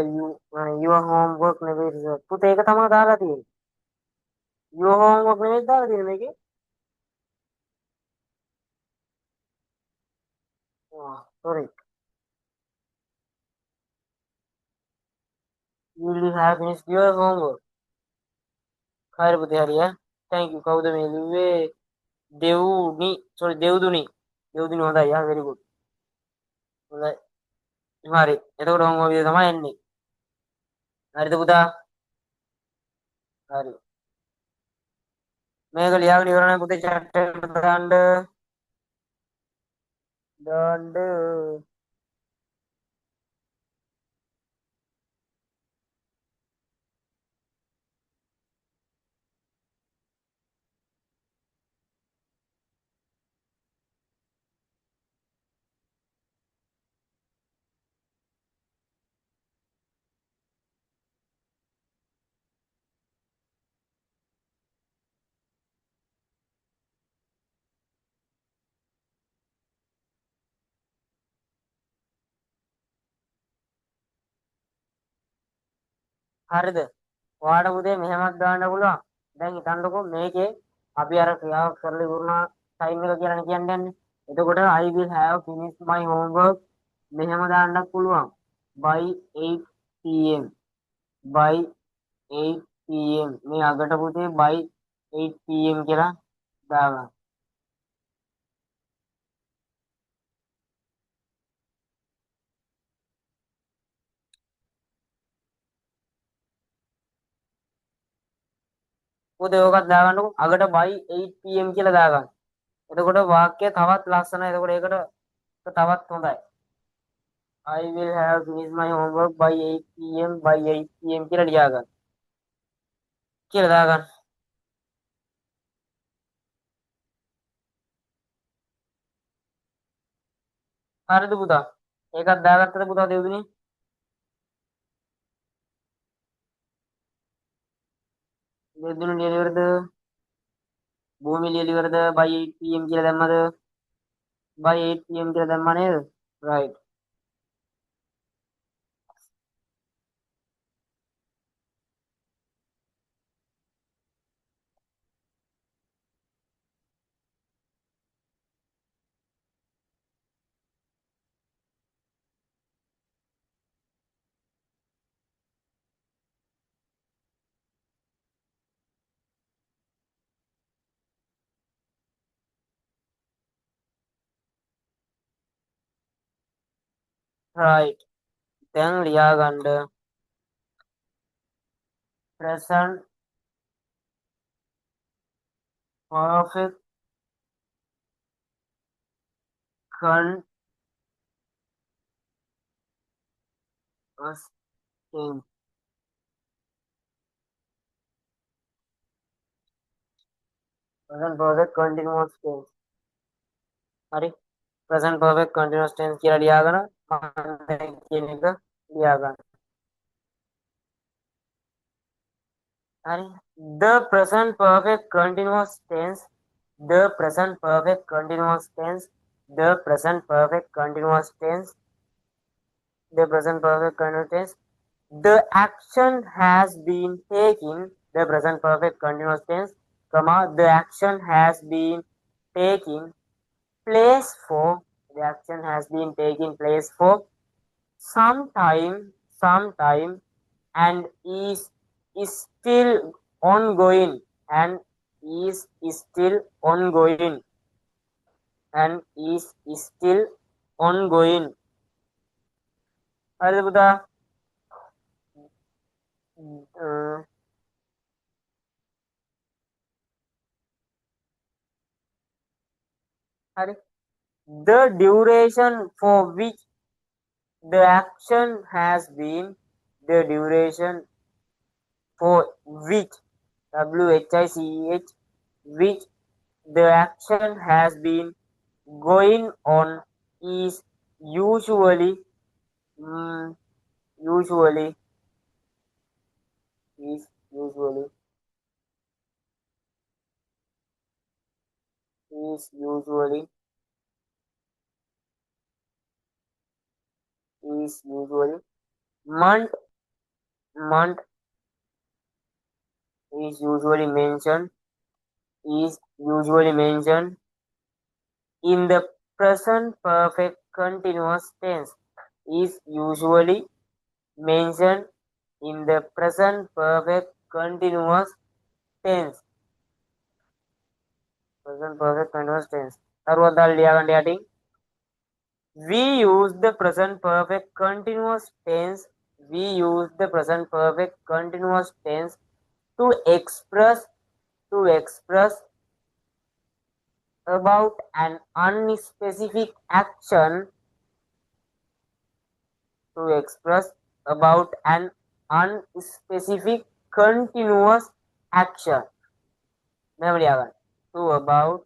your homework නෙවෙයි පුතේ ඒක තමයි දාලා තියෙන්නේ. Your homework නෙවෙයි දාලා තියෙන්නේ මේකේ. Sorry. You have finished your homework. හරි පුතේ හරිය. Thank you. කවුද මේ ලිව්වේ? දෙවුනි. Sorry දෙව්දුනි. දෙව්දුනි හොඳයි. යා very good. හොඳයි. හරි. එතකොට homework එක තමයි එන්නේ. හරිද පුතා? හරි. මේක ලියාගෙන ඉවර නම් පුතේ chat එකට දාන්න. දාන්න. හරිද? ඔයාලට පුතේ මෙහෙමත් දාන්න පුළුවන්. දැන් හිතන්නකෝ මේකේ අපි අර ක්‍රියාවක් කරලා ඉවරනා ටයිම් එක කියලානේ කියන්නේ. එතකොට I will have finished my homework මෙහෙම දාන්නත් පුළුවන්. by 8 pm by 8 pm මේ අගට පුතේ by 8 pm කියලා දාගන්න. පුතේ ඕකත් දාගන්නකො අගට by 8 pm කියලා දාගන්න. එතකොට වාක්‍යය තවත් ලස්සනයි. එතකොට ඒකට තවත් හොඳයි. I will have finished my homework by 8 pm by 8 pm කියලා ලියා ගන්න. කියලා දාගන්න. හරිද පුතා? ඒකත් දාගත්තද පුතා දෙව්දුනේ? දෙව්දුනේ ලියලා ඉවරද? භූමි ලියලා ඉවරද? by 8 pm කියලා දැම්මද? by 8 pm කියලා දැම්මා නේද? right. right. දැන් ලියා ගන්න present perfect continuous tense. present perfect continuous tense. හරි. present perfect continuous tense කියලා ලියාගෙන මම දැන් කියන එක ලියා ගන්න. හරි. the present perfect continuous tense the present perfect continuous tense the present perfect continuous tense the present perfect continuous tense the action has been taken the present perfect continuous tense comma the action has been taken place for the action has been taken place for sometime and is still ongoing and is still ongoing and is still ongoing. හරිද පුතා? හරි. The duration for which the action has been the duration for which which which the action has been going on is usually usually is usually is usually is usually month month is usually mentioned is usually mentioned in the present perfect continuous tense is usually mentioned in the present perfect continuous tense. Present perfect continuous tense. తర్వాత లియాగండి అటి. We use the present perfect continuous tense. We use the present perfect continuous tense to express about an unspecific action, to express about an unspecific continuous action. To about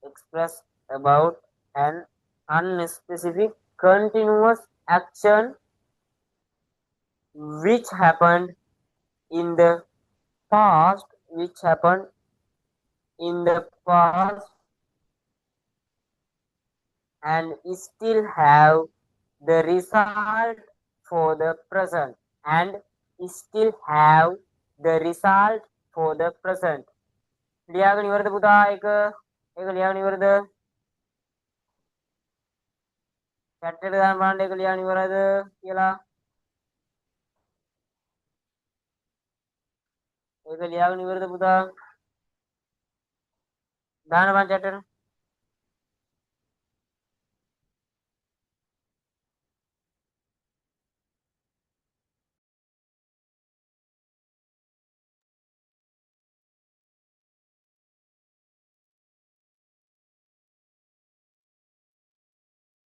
express about an unspecific continuous action which happened in the past, which happened in the past and still have the result for the present, and still have the result for the present. लिहागणी वर्द पुता एक लिहागणी वर्द chapter दान bond एक लिहागणी वर्द केला एक लिहागणी वर्द पुता दान bond chapter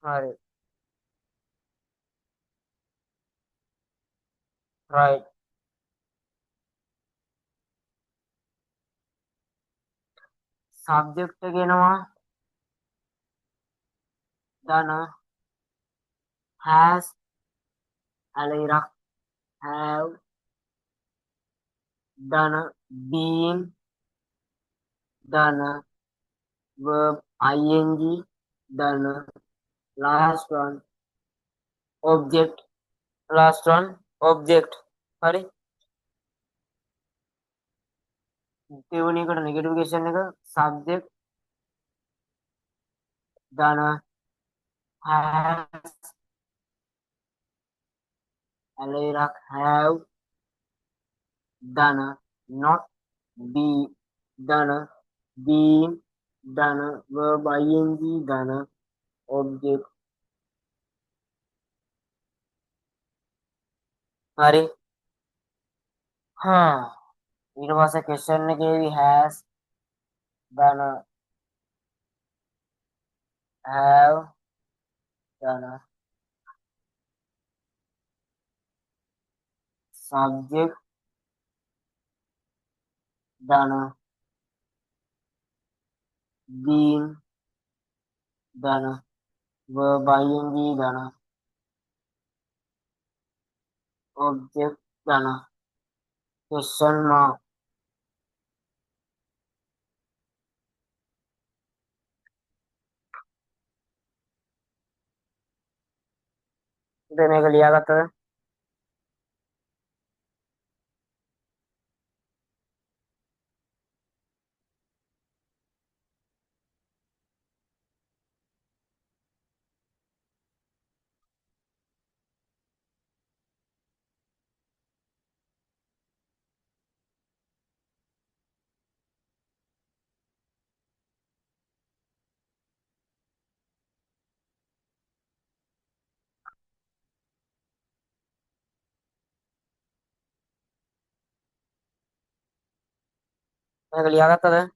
right, right. Subject ගෙනවා done, has අලයිරක් have done, been done, verb ing done, last one object, last one object. හරි දෙවෙනි එකට නෙගටිව් ක්වෙස්චන් එක subject done, has අලයිරක් have done, not be done, been done, verb ing done, object. හරි ඊට පස්සේ question එකේදී has done, have done, subject done, been done, verb ing done, object done, question mark. ඉතින් මේක ලියාගත්තද? මේක ලියාගත්තද?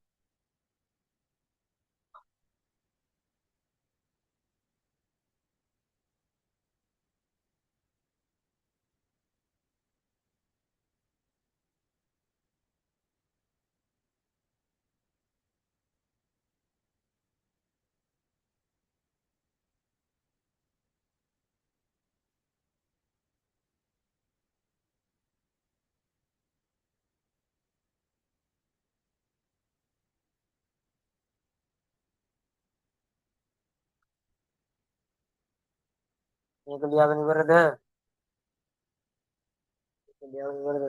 මේක ලියාගෙන ඉවරද? මේක ලියාගෙන ඉවරද?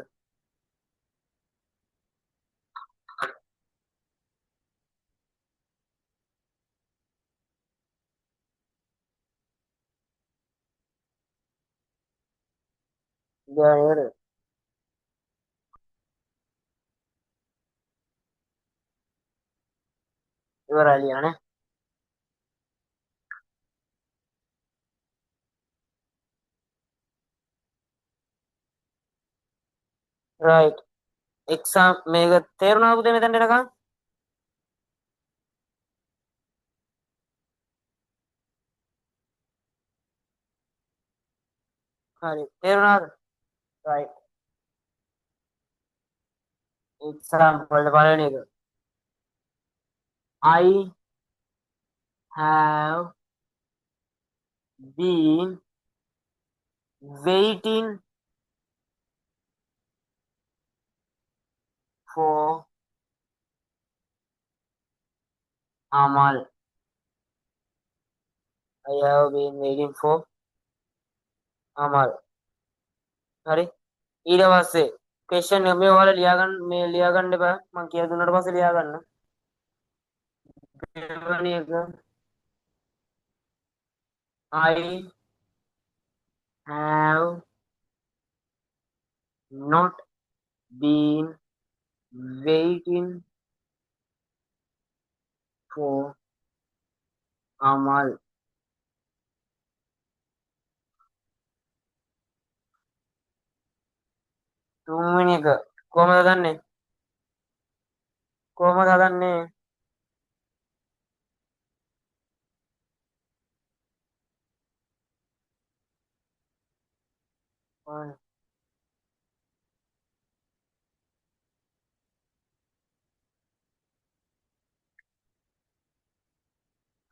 නේද? ඉවරයි ලියන්නේ. right exam මේක තේරුණාද පුතේ මෙතනට එනකන්? හරි තේරුණාද? right example පළවෙනි එක I have been waiting for Amal. I have been waiting for Amal. හරි ඊට පස්සේ question එක මේ ඔයාලා ලියාගන්න එපා මම කියලා දුන්නාට පස්සේ ලියාගන්න. දෙවෙනි එක I have not been waiting for Amal. තුන්වෙනි එක කොහමද හදන්නේ? කොහමද හදන්නේ?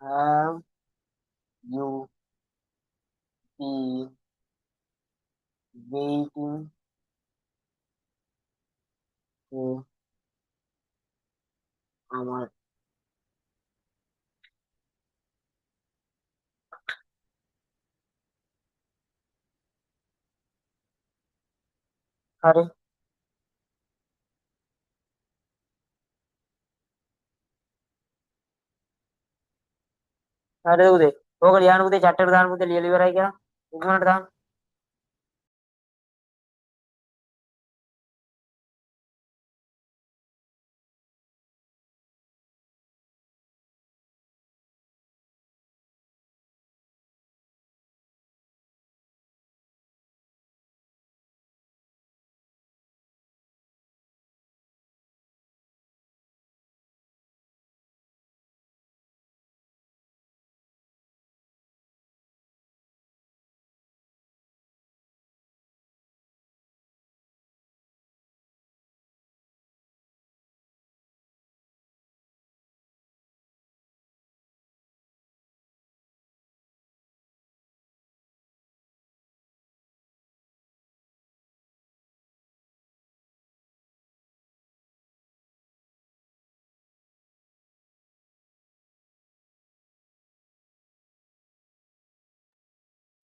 Have you been waiting for Amal? හරි හරිද පුතේ? ඕක ලියන්න පුතේ chat එකට දාන්න පුතේ ලියලා ඉවරයි කියලා. ඉක්මනට දාන්න.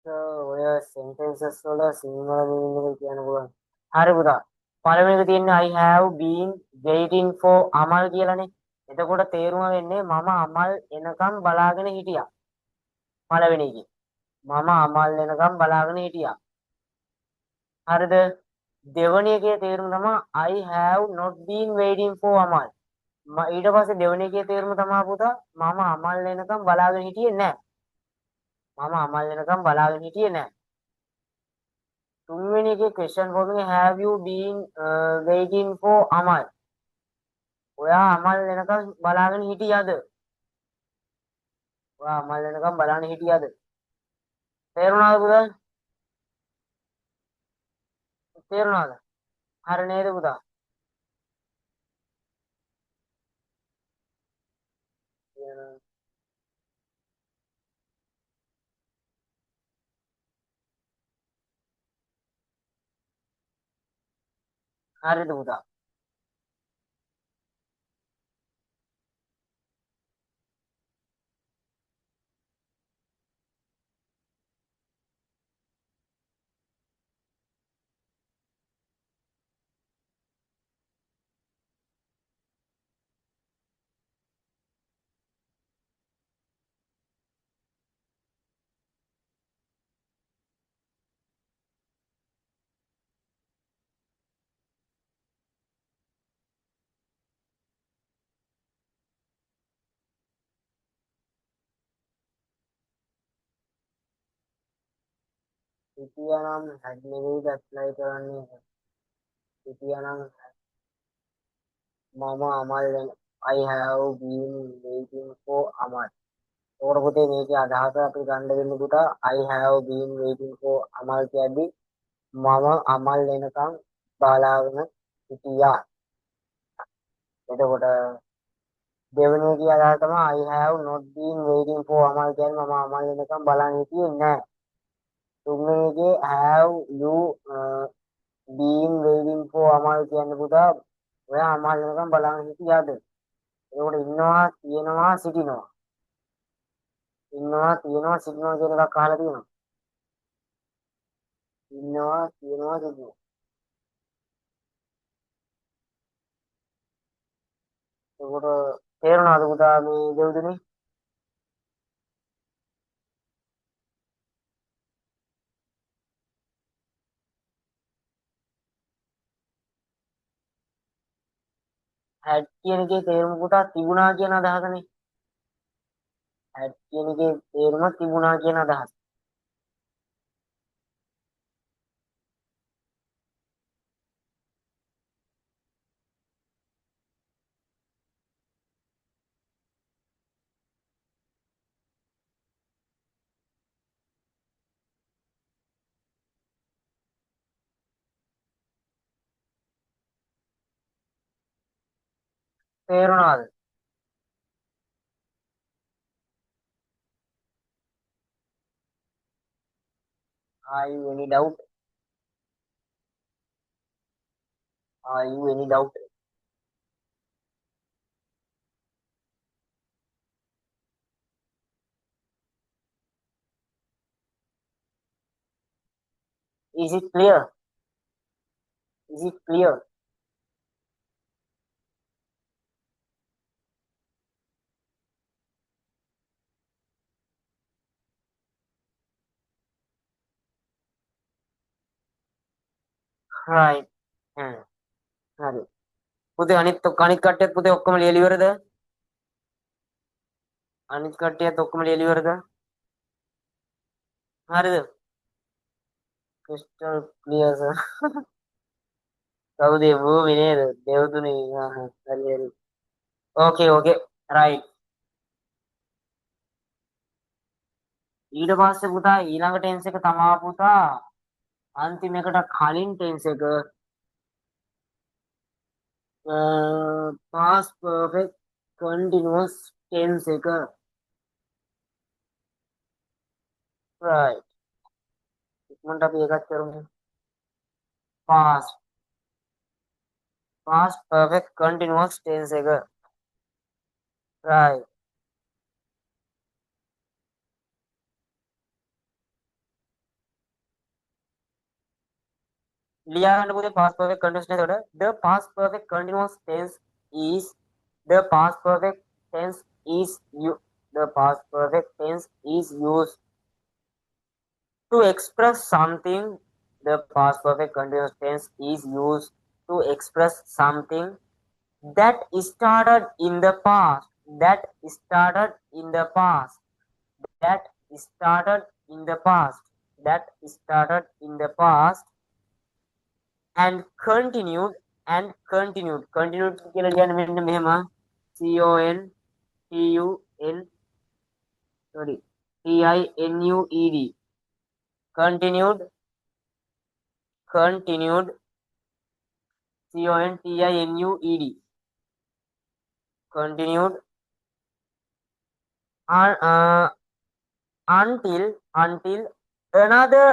ඔය sentences වල සිංහල meaning එක කියන්න පුළුවන්. හරි පුතා. පළවෙනි එක තියෙන්නේ I have been waiting for Amal කියලානේ. එතකොට තේරුම වෙන්නේ මම අමල් එනකම් බලාගෙන හිටියා. පළවෙනි එකේ. මම අමල් එනකම් බලාගෙන හිටියා. හරිද? දෙවෙනි එකේ තේරුම තමයි I have not been waiting for Amal. ඊට පස්සේ දෙවෙනි එකේ තේරුම තමයි පුතා මම අමල් එනකම් බලාගෙන හිටියේ නැහැ. මම අමල් එනකම් බලාගෙන හිටියේ නැහැ. තුන්වෙනි එකේ question form එකේ have you been waiting for Amal? ඔයා අමල් එනකම් බලාගෙන හිටියද? ඔයා අමල් එනකම් බලාගෙන හිටියද? තේරුණාද පුතා? තේරුණාද? හරි නේද පුතා? හරිද පුතා? හිටියනම් had නෙවෙයි ඇප්ලයි කරන්නේ. හිටියනම් මම අමල් වෙන I have been waiting for Amal. ඒකට පුතේ මේකේ අදහස අපි ගන්න වෙන්නේ පුතා I have been waiting for Amal කියද්දි මම අමල් වෙනකන් බලාගෙන හිටියා. එතකොට දෙවෙනි එකේ අදහස තමයි I have not been waiting for Amal කියන්නේ මම අමල් වෙනකන් බලන් හිටියේ නෑ. තුන්වෙනි එකේ have you been waiting for Amal කියන්නේ පුතා ඔයා අමල් වෙනකන් බලන් හිටියාද? ඒකට ඉන්නවා තියෙනවා සිටිනවා. ඉන්නවා තියෙනවා සිටිනවා කියන එකක් අහලා තියෙනවා. ඉන්නවා තියෙනවා සිටිනවා. ඒකට තේරුණාද පුතා මේ දෙව්දුනේ? had කියන එකේ තේරුම පුතා තිබුණා කියන අදහසනේ. had කියන එකේ තේරුම තිබුණා කියන අදහස. තේරුණාද? Are you any doubt? Are you any doubt? Is it clear? Is it clear? Right. හරි. පුතේ අනිත් කට්ටියත් පුතේ ඔක්කොම ලියලා ඉවරද? අනිත් කට්ටියත් ඔක්කොම ලියලා ඉවරද? හරිද? crystal clear sir. කවුද භූමි නේද? දෙව්තුනේ. හරි හරි. ඕකේ right. ඊට පස්සේ පුතා ඊළඟ ටෙන්ස් එක තමා පුතා අන්තිම එකට කලින් ටෙන්ස් එක past perfect continuous tense එක right. ඉක්මනට අපි ඒකත් කරමු. past perfect continuous tense එක right. ලියා ගන්න පුතේ past perfect continuous tense එකට the past perfect continuous tense is the past perfect tense is you the past perfect tense is used to express something. The past perfect continuous tense is used to express something that started in the past. That started in the past. That started in the past. That started in the past and continued continued කියලා කියන්නේ මෙන්න මෙහෙම TINUED continued continued continued until another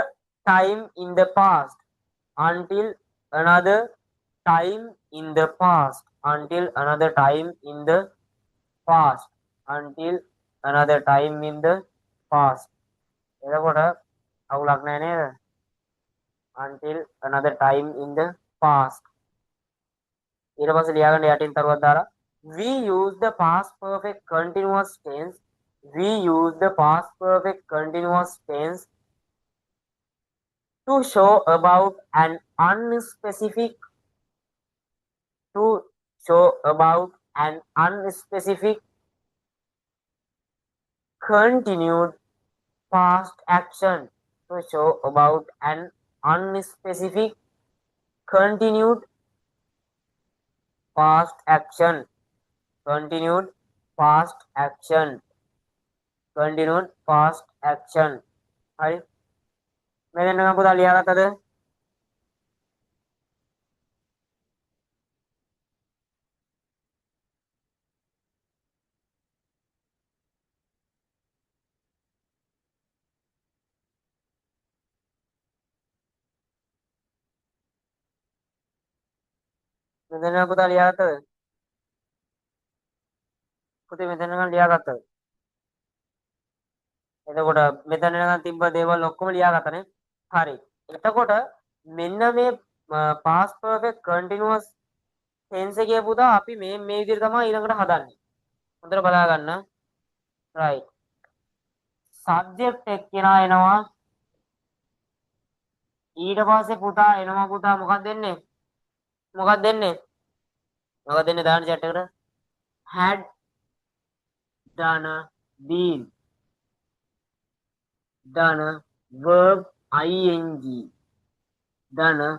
time in the past. Until another time in the past. Until another time in the past. Until another time in the past. එතකොට අවුලක් නැහැ නේද? Until another time in the past. ඊට පස්සේ ලියාගන්න යටින් තරුවක් දාලා we use the past perfect continuous tense. We use the past perfect continuous tense to show about an unspecific continued past action. to show about an unspecific continued past action. Continued past action. Continued past action. හරි මේ දෙන්න මම පුතා ලියාගත්තද මේ දෙන්න පුතා ලියාගත්තද පුතේ මේ දෙන්න ගන්න ලියාගත්තද එතකොට මෙතන නිකන් තිබ්බ දේවල් ඔක්කොම ලියාගත්තනේ හරි එතකොට මෙන්න මේ past perfect continuous tense එකේ පුතා අපි මේ විදිහට තමයි ඊළඟට හදන්නේ හොඳට බලා ගන්න right subject එක කෙනා එනවා ඊට පස්සේ පුතා එනවා පුතා මොකක්ද දෙන්නේ මොකක්ද දෙන්නේ දාන්න chat එකට had done been done verb ing done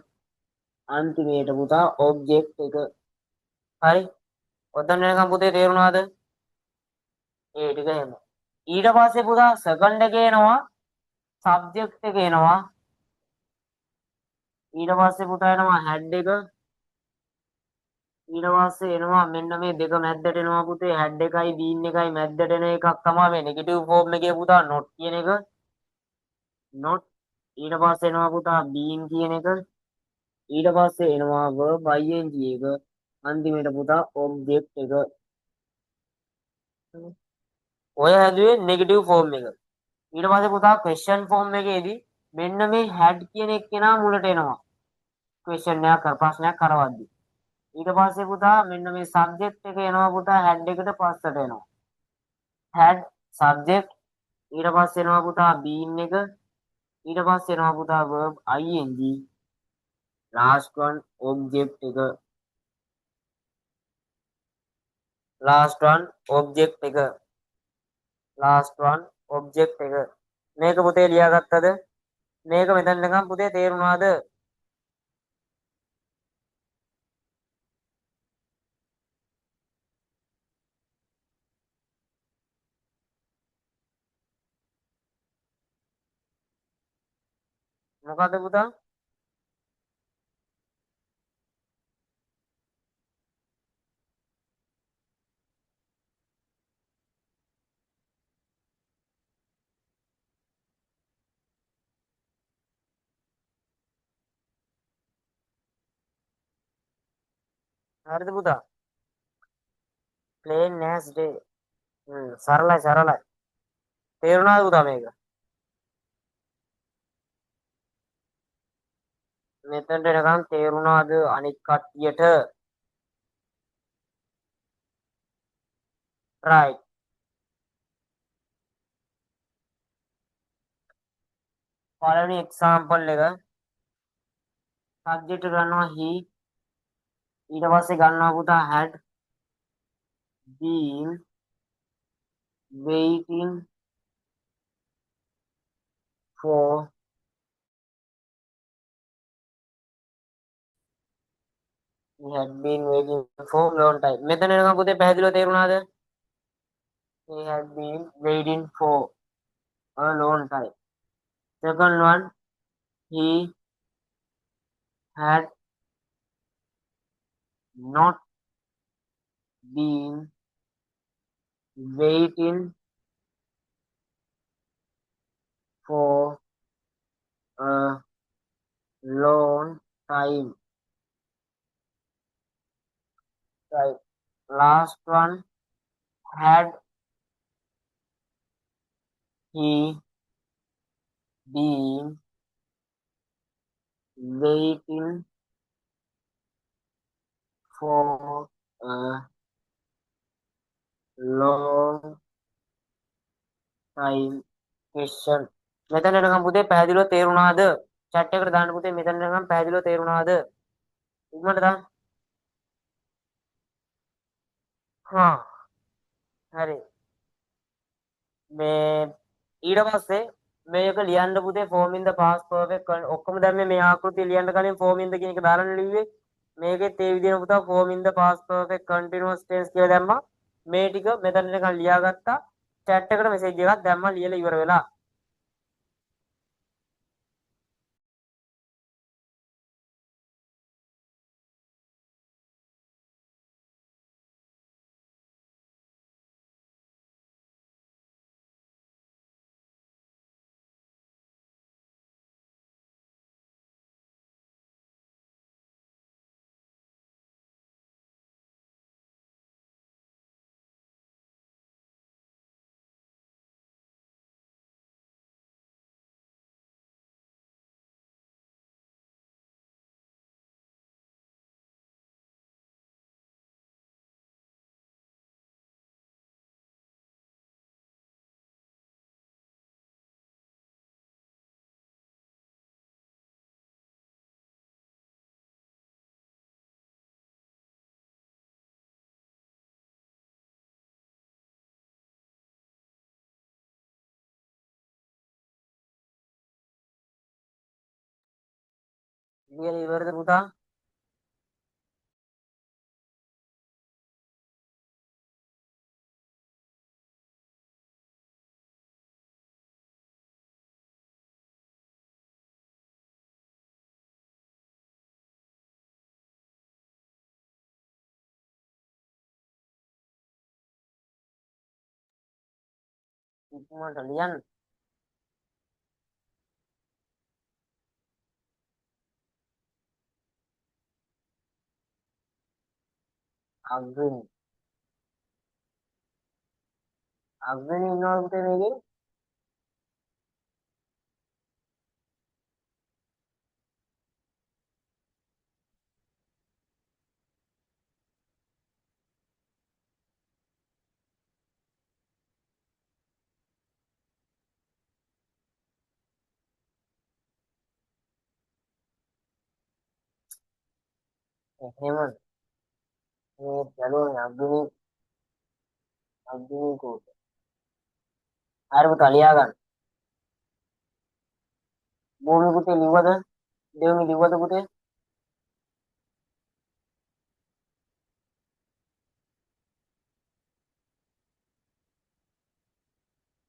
අන්තිමේට පුතා object එක හරි ඔතන වෙනකම් පුතේ තේරුණාද ඒ ටික එහෙම ඊට පස්සේ පුතා second එකේ එනවා subject එක එනවා ඊට පස්සේ පුතා එනවා had එක ඊට පස්සේ එනවා මෙන්න මේ දෙක මැද්දට එනවා පුතේ had එකයි been එකයි මැද්දට එන එකක් තමයි මේ negative form එකේ පුතා not කියන එක not ඊට පස්සේ එනවා පුතා been කියන එක ඊට පස්සේ එනවා verb ing එක අන්තිමේට පුතා object එක ඔය හැදුවේ negative form එක ඊට පස්සේ පුතා question form එකේදී මෙන්න මේ had කියන එක්කෙනා මුලට එනවා question එකක් ප්‍රශ්නයක් කරවද්දි ඊට පස්සේ පුතා මෙන්න මේ subject එක එනවා පුතා had එකට පස්සට එනවා had subject ඊට පස්සේ එනවා පුතා been එක ඊට පස්සේ එනවා පුතා verb ing last one object එක last one object එක last one object එක මේක පුතේ ලියාගත්තද මේක මෙතන නිකන් පුතේ තේරුණාද මොකද්ද පුතා හරිද පුතා plain as day සරලයි තේරුණාද පුතා මේක මෙතනට එනකම් තේරුණාද අනිත් කට්ටියට right පළවෙනි example එක subject ගන්නවා he ඊට පස්සේ ගන්නවා පුතා had been waiting for he had been waiting for long time මෙතන එනකම් පුතේ පැහැදිලිව තේරුණාද he had been waiting for a long time second one he had not been waiting for a long time right last one had he been waiting for a long time question මෙතන නිකන් පුතේ පැහැදිලිව තේරුණාද chat එකට දාන්න පුතේ මෙතන නිකන් පැහැදිලිව තේරුණාද ඉක්මනට දාන්න හා හරි මේ ඊට පස්සේ මේක ලියන්න පුතේ form in the past perfect ඔක්කොම දැන් මේ ආකෘතිය ලියන්න කලින් form in the කියන එක දාලා ලිව්වේ. මේකෙත් ඒ විදිහම පුතා form in the past perfect continuous tense කියලා දැම්මා. මේ ටික මෙතන නිකන් ලියාගත්තා. chat එකට message එකක් දැම්මා ලියලා ඉවර වෙලා. ලියලා ඉවරද පුතා? ඉක්මනට ලියන්න. අග්‍රණි ඉන්නවා පුතේ මේකේ. එහෙම මේ බැලුවනේ අග්‍රණි කෝට. හරි පුතා ලියා ගන්න. භූමි පුතේ ලිව්වද? දෙවනි ලිව්වද පුතේ?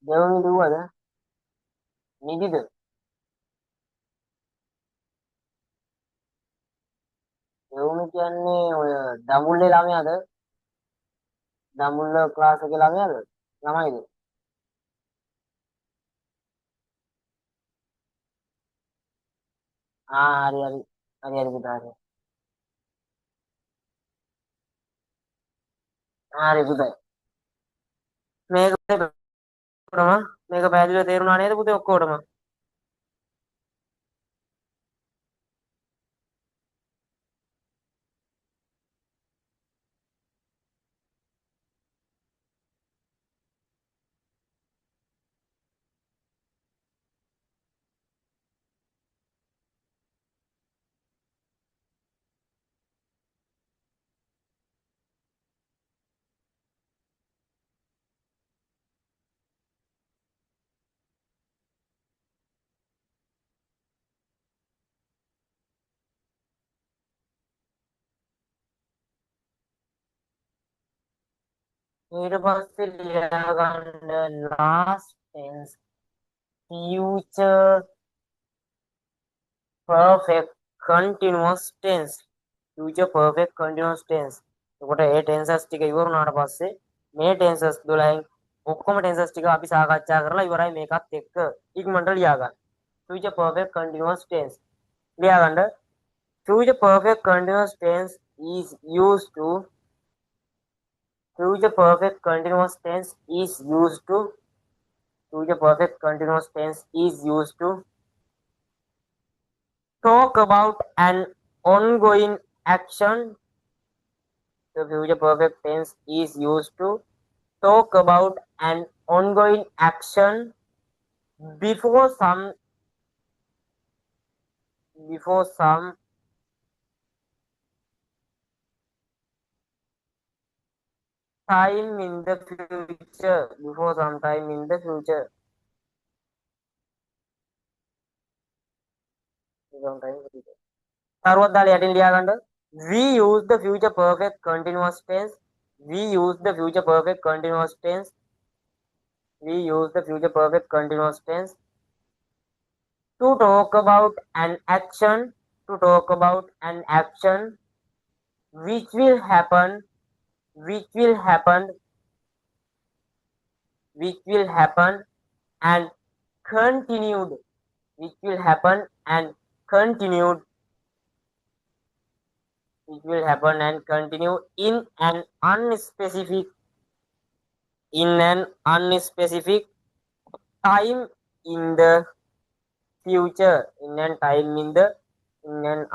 දෙවනි ලිව්වද? නිදිද? දෙවනි කියන්නේ ඔය දඹුල්ලේ ළමයාද? දඹුල්ල ක්ලාස් එකේ ළමයාද? ළමයිද? හරි හරි. හරි පුතා හරි. හරි පුතා. මේක මේක පැහැදිලිව තේරුණා නේද පුතේ ඔක්කොටම? ඊට පස්සේ ලියා ගන්න last tense future perfect continuous tense. future perfect continuous tense. එතකොට ඒ ටෙන්සස් ටික ඉවර වුණාට පස්සේ මේ ටෙන්සස් 12න් ඔක්කොම ටෙන්සස් ටික අපි සාකච්ඡා කරලා ඉවරයි මේකත් එක්ක. ඉක්මනට ලියා ගන්න. future perfect continuous tense. ලියා ගන්න. future perfect continuous tense is used to future perfect continuous tense is used to future perfect continuous tense is used to talk about an ongoing action. The future perfect tense is used to talk about an ongoing action before some before some time in the future. Before some time in the future. තරුවක් දාලා යටින් ලියා ගන්න. We use the future perfect continuous tense. We use the future perfect continuous tense. We use the future perfect continuous tense to talk about an action. To talk about an action which will happen. Which will happen. Which will happen and continued. Which will happen and continued. Which will happen and continue in an unspecific time in the future. In an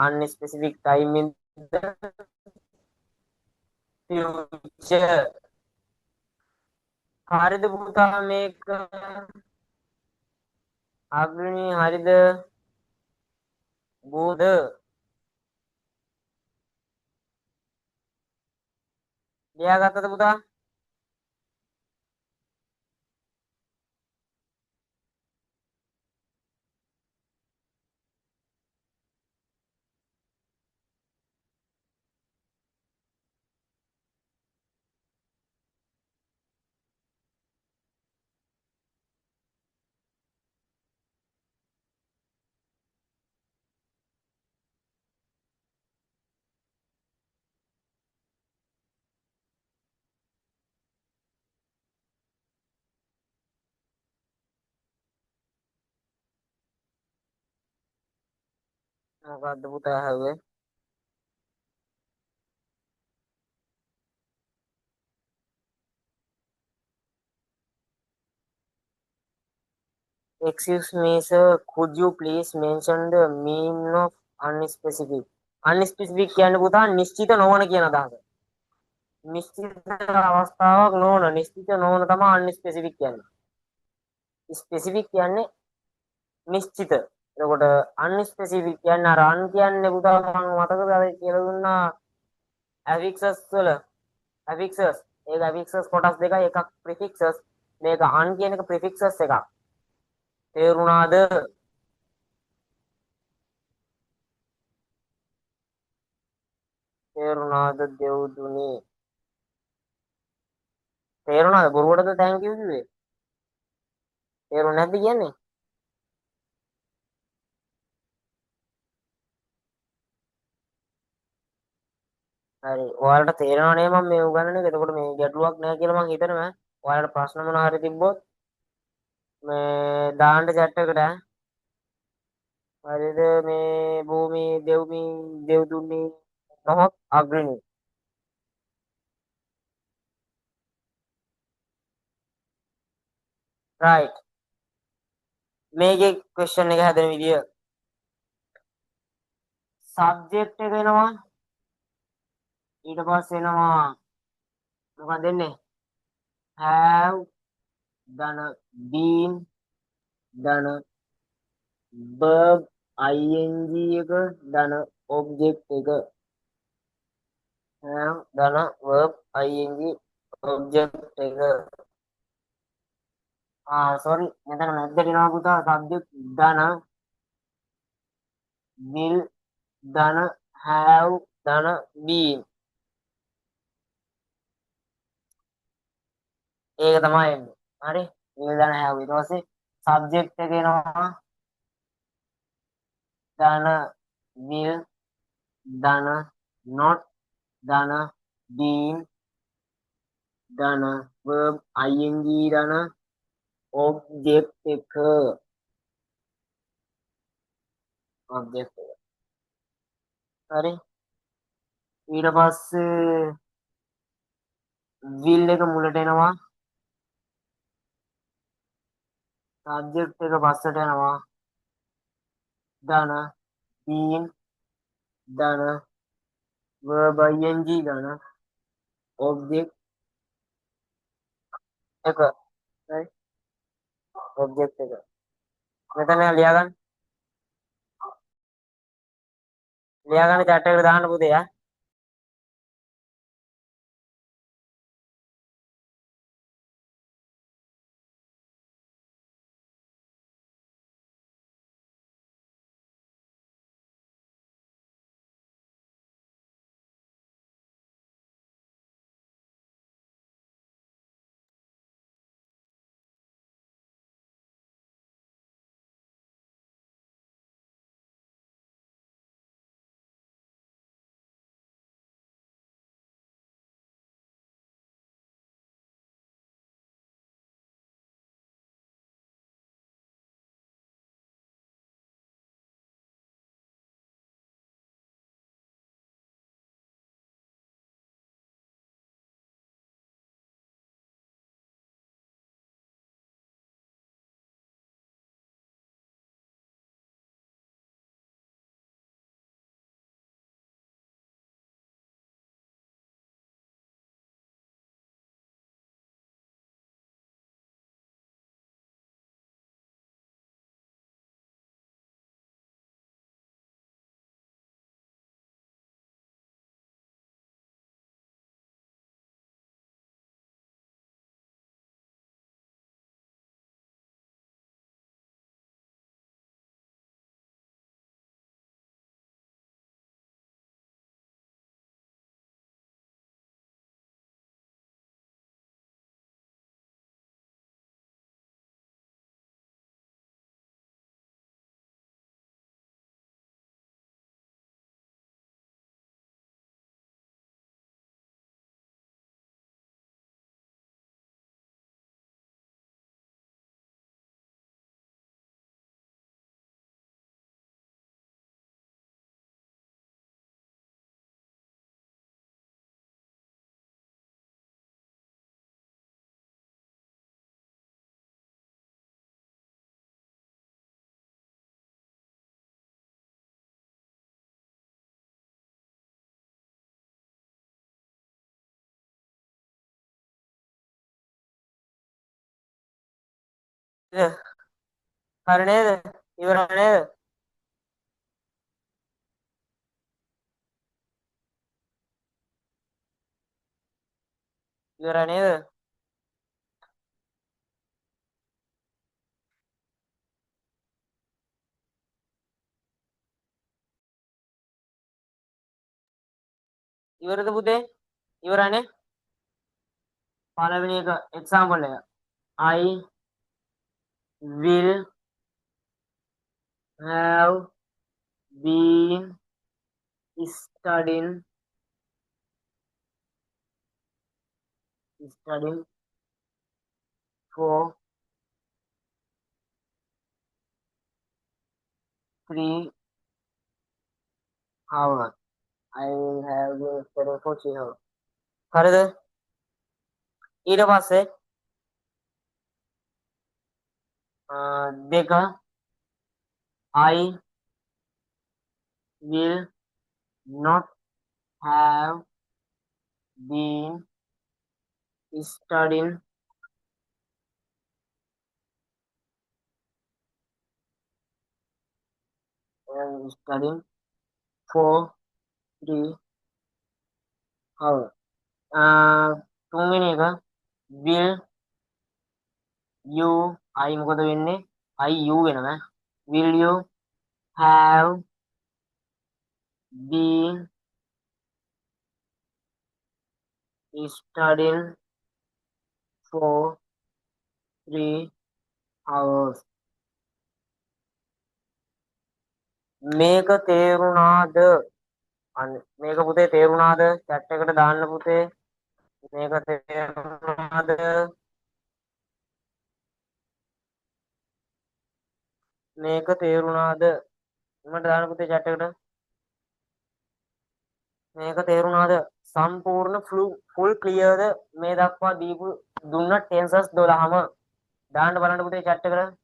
unspecific time in the future. හරිද පුතා මේක? අග්‍රණී හරිද? බෝධ ලියාගත්තද පුතා? මොකද්ද පුතා ඇහුවේ? Excuse me sir, could you please mention the meaning of unspecific? Unspecific කියන්නේ පුතා නිශ්චිත නොවන කියන අදහස. නිශ්චිත අවස්ථාවක් නොවන, නිශ්චිත නොවන තමයි unspecific කියන්නේ. ස්පෙસિෆික් කියන්නේ නිශ්චිත. එතකොට unspecific කියන්නේ අර un කියන්නේ පුතා මම මතකද අර කියලා දුන්නා affixes වල affixes. ඒක affixes කොටස් දෙකයි, එකක් prefixes, මේක un කියන එක prefixes එකක්. තේරුණාද? තේරුණාද දෙව්දුනි? තේරුණාද? බොරුවටද thank you කිව්වේ? තේරුණ නැද්ද කියන්නේ? හරි. ඔයාලට තේරෙනව නේ මම මේ උගන්වන එක. එතකොට මේ ගැටලුවක් නැහැ කියලා මම හිතනවා. ඔයාලට ප්‍රශ්න මොනවා හරි තිබ්බොත් මේ දාන්න chat එකට ඈ. හරිද? මේ භූමි දෙව්දුනි නොහොත් අග්‍රණී. right. මේකේ question එක හැදෙන විදිය subject එක එනවා, ඊට පස්සේ එනවා මොකක්ද දෙන්නේ? have ධන been ධන verb ing එක ධන object එක. have ධන verb ing object එක. sorry මෙතන නැද්ද දෙනවා පුතා subject ධන will ධන have ධන been. ඒක තමයි එන්නේ. හරි? will ධන have ඊට පස්සේ subject එක එනවා ධන will ධන not ධන been ධන verb ing ධන object එක. object එක. හරි? ඊට පස්සේ will එක මුලට එනවා, subject එක පස්සට යනවා, ධන been ධන verb ing ධන object එක. හරි? object එක. මෙතන ලියාගන්න chat එකට දාන්න පුතේ ඈ. හරි නේද? ඉවරයි නේද? ඉවරයි නේද? ඉවරද පුතේ? ඉවරයිනේ. පළවෙනි එක එක්සාම්පල් එක. I will have been studying for 3 hours. I will have been studying for 3 hours. හරිද? ඊට පස්සේ දෙක I will not have been studying for 3 hours. තුන්වෙනි එක will you I මොකද වෙන්නේ? I you වෙනවා. Will you have been studying for 3 hours? මේක තේරුණාද? අන්න මේක පුතේ තේරුණාද? chat එකට දාන්න පුතේ. මේක තේරුණාද? මේක තේරුණාද? මට දාන්න පුතේ chat එකට. මේක තේරුණාද? සම්පූර්ණ ෆුල් ක්ලියර්ද මේ දක්වා දීපු දුන්න ටෙන්සස් 12ම දාන්න බලන්න පුතේ chat එකට.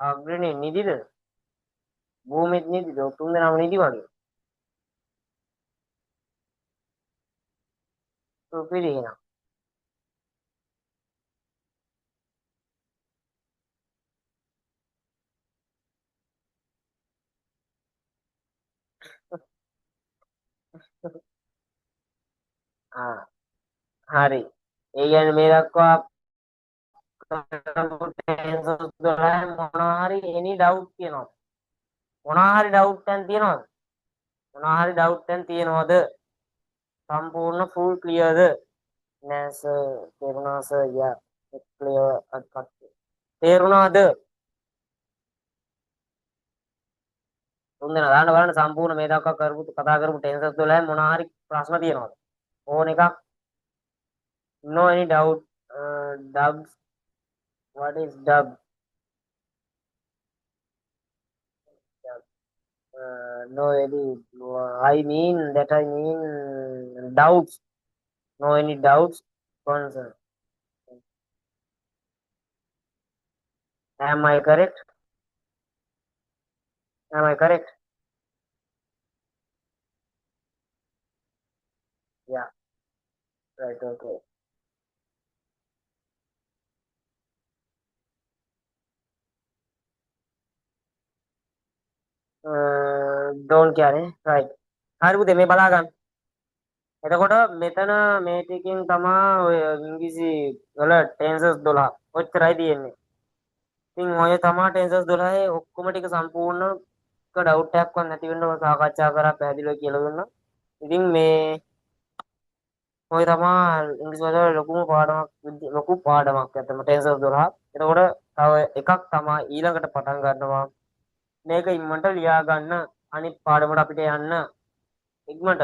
අග්‍රණේ නිදිද? භූමිත් නිදිද? තුන් දෙනාම නිදි වගේ. සුපිරියන. ආ හරි. ඒ කියන්නේ මේ දක්වා ටෙන්සස් 12 මොනවා හරි එනි ඩවුට් තියෙනවද? මොනවා හරි ඩවුට් එකක් තියෙනවද? මොනවා හරි ඩවුට් එකක් තියෙනවද? සම්පූර්ණ ෆුල් ක්ලියර්ද? නෑ සර් තේරුණා සර් යා ක්ලියර් අත්පත් තේරුණාද? තුන් දෙනා දාන්න බලන්න සම්පූර්ණ මේ දක්වා කරපු කතා කරපු ටෙන්සස් 12 මොනවා හරි ප්‍රශ්න තියෙනවද? ඕන එකක් no any doubt dubs what is dub no any I mean doubts no any doubts concern am I correct? Am I correct? Yeah, right, okay. Don't care right. හරි පුතේ මේ බලා ගන්න. එතකොට මෙතන මේ ටිකෙන් තමා ඔය ඉංග්‍රීසි වල ටෙන්සස් 12 ඔච්චරයි තියෙන්නේ. ඉතින් ඔය තමා ටෙන්සස් 12 ඔක්කොම ටික සම්පූර්ණ ඩවුට් එකක් වත් නැති වෙන්න ඔය සාකච්ඡා කරා පැහැදිලිව කියලා දුන්නා. ඉතින් මේ ඔය තමා ඉංග්‍රීසි වල ලොකු පාඩමක් ඇත්තම ටෙන්සස් 12. එතකොට තව එකක් තමා ඊළඟට පටන් ගන්නවා. මේක ඉක්මනට ලියා ගන්න අනිත් පාඩමට අපිට යන්න ඉක්මනට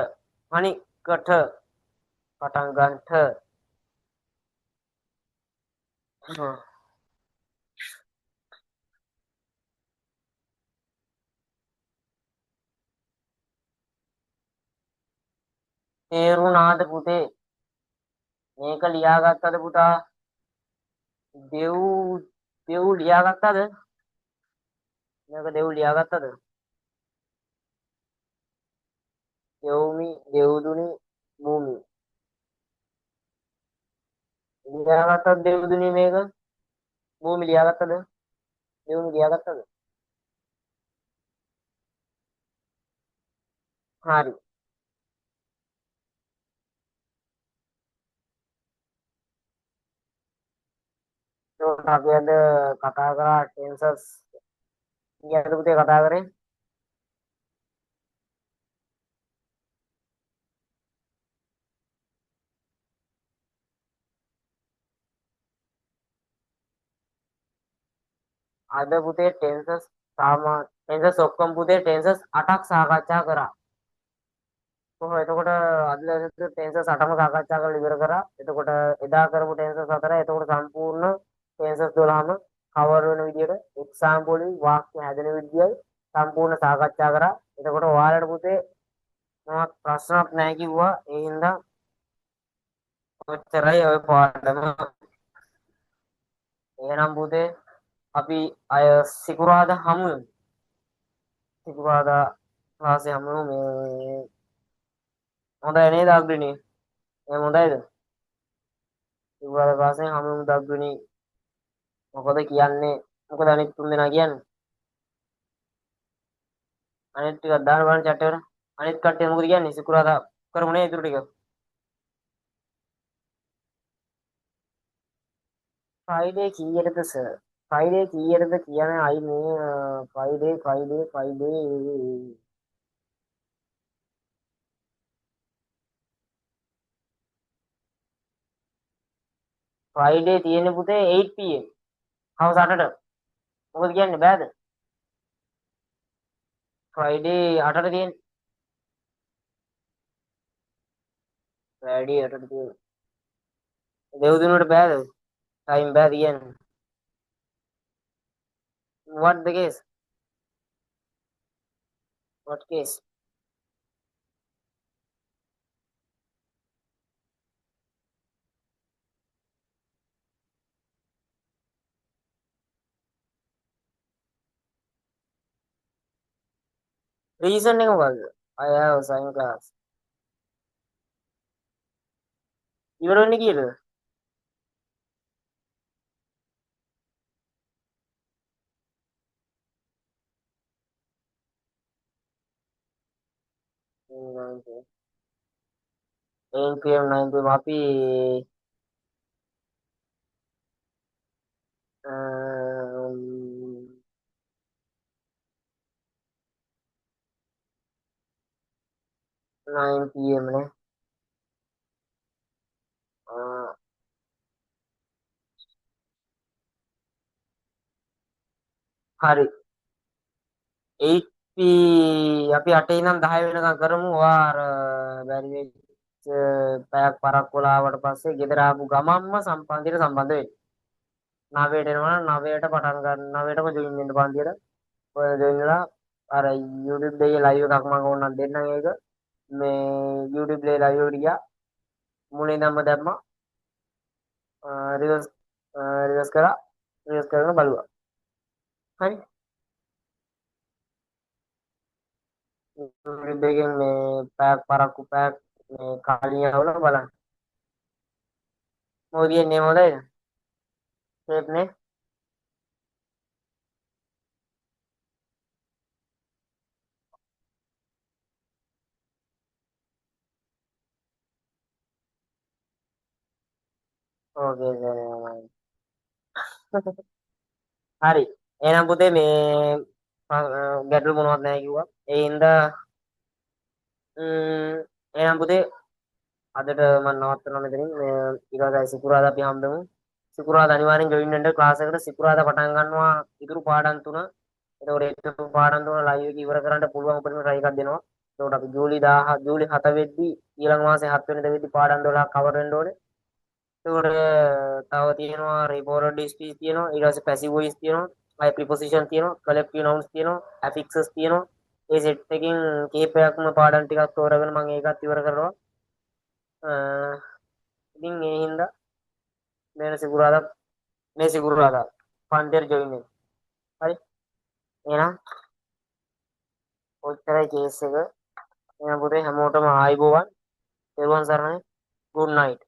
අනිකට පටන් ගන්නට තේරුණාද පුතේ? මේක ලියාගත්තද පුතා? දෙව් දෙව් ලියාගත්තද? මේක දෙව් ලියාගත්තද? දෙව්මි දෙව්දුනි භූමි ලියාගත්තද දෙව්දුනේ මේක? භූමි ලියාගත්තද? දෙව්දුනේ ලියාගත්තද? හරි. ඒකට අපි අද කතා කරා ටෙන්සර්ස් කියලාද පුතේ කතා කරේ? අද පුතේ ටෙන්සර්ස් ඔක්කොම පුතේ ටෙන්සර්ස් 8ක් සාකච්ඡා කරා. කොහොම එතකොට අද ටෙන්සර්ස් 8ම සාකච්ඡා කරලා ඉවර කරා. එතකොට එදා කරපු ටෙන්සර්ස් 4 එතකොට සම්පූර්ණ ටෙන්සර්ස් 12ම කවර් වෙන විදිහට එක්සාම්පල් වලින් වාක්‍ය හැදෙන විදියයි සම්පූර්ණ සාකච්ඡා කරා. එතකොට ඔයාලට පුතේ මොනවත් ප්‍රශ්නක් නැහැ කිව්වා. ඒ හින්දා ඔච්චරයි ඔය පාඩම. එහෙනම් පුතේ අපි අය සිකුරාදා හමු වෙමු. සිකුරාදා ක්ලාසේ හමු වෙමු. මේ හොඳයි නේද අග්‍රණී? එහෙනම් හොඳයිද? සිකුරාදා ක්ලාසේ හමු වෙමු අග්‍රණී. මොකද කියන්නේ? මොකද අනිත් තුන් දෙනා කියන්නේ? අනිත් ටිකක් දාන්න බලන්න chat එකට. අනිත් කට්ටිය මොකද කියන්නේ? සිකුරාදා කරමු නේ ඊටු ටික. ෆ්‍රයිඩේ කීයටද සර්? ෆ්‍රයිඩේ කීයටද කියන්නේ අයි මේ ෆ්‍රයිඩේ ෆ්‍රයිඩේ තියෙන්නේ පුතේ 8 pm. හවස 8ට. මොකද කියන්නේ බෑද? ෆ්‍රයිඩේ 8ට තියෙන්නේ. ෆ්‍රයිඩේ 8ට තියෙන්නේ. දෙව්දිනේට බෑද? ටයිම් බෑ කියන්නේ. What the case? What case? Reason එක මොකද්ද? I have science class. ඉවර වෙන්නේ කීයද? Mm, 8 pm 9 pm අපි 9 pm නේ. අ, හරි. 8 අපි 8 ඉඳන් 10 වෙනකම් කරමු. ඔයා අර බැරි වෙච්ච පැයක් පරක් වෙලාවට පස්සේ ගෙදර ආපු ගමම්ම සම්පන්තියට සම්බන්ධ වෙන්න. 9ට එනවා නම් 9ට පටන් ගන්න 9ටම ජොයින් වෙන්න පන්තියට. ඔය ජොයින් වෙලා අර YouTube එකේ ලයිව් එකක් මම ඕනනම් දෙන්නම් ඒක. මේ YouTube එකේ ලයිව් එකට ගියා. මුලින් ඉඳන්ම දැම්මා. රිවර්ස් රිවර්ස් කරා. රිවර්ස් කරගෙන බලුවා. හරි. YouTube එකෙන් මේ පැයක් පරක්කු පැයක් මේ කලින් යවලා බලන්න. මොකද කියන්නේ හොඳයිද? ෂේප් නේ. ඕකේ. හරි. එහෙනම් පුතේ මේ ගැටලු මොනවත් නැහැ කිව්වා. ඒ හින්දා එහෙනම් පුතේ අදට මම නවත්තනවා මෙතනින්. මේ ඊළඟ සිකුරාදා අපි හම්බෙමු. සිකුරාදා අනිවාර්යෙන් ජොයින් වෙන්න ක්ලාස් එකට. සිකුරාදා පටන් ගන්නවා ඉතුරු පාඩම් තුන. එතකොට ඒ ඉතුරු පාඩම් තුන ලයිව් එක ඉවර කරන්න පුළුවන් උපරිම try එකක් දෙනවා. එතකොට අපි ජූලි 7 වෙද්දි ඊළඟ මාසේ 7 වෙනිදා වෙද්දි පාඩම් 12 කවර් වෙන්න ඕනේ. එතකොට තව තියෙනවා රිපෝර්ටඩ් ස්පීච් තියෙනවා. ඊට පස්සේ පැසිව් වොයිස් තියෙනවා. අය ප්‍රිපොසිෂන් තියෙනවා. කලෙක්ටිව් නවුන්ස් තියෙනවා. ඇෆික්සස් තියෙනවා. ඒ සෙට් එකකින් කීපයක්ම පාඩම් ටිකක් තෝරගෙන මම ඒකත් ඉවර කරනවා. ඉතින් ඒ හින්දා මේ සිකුරාදා පන්තියට ජොයින් වෙන්න. හරි. එහෙනම් ඔච්චරයි කේස් එක. එහෙනම් පුතේ හැමෝටම ආයිබෝවන්. තෙරුවන් සරණයි. good night.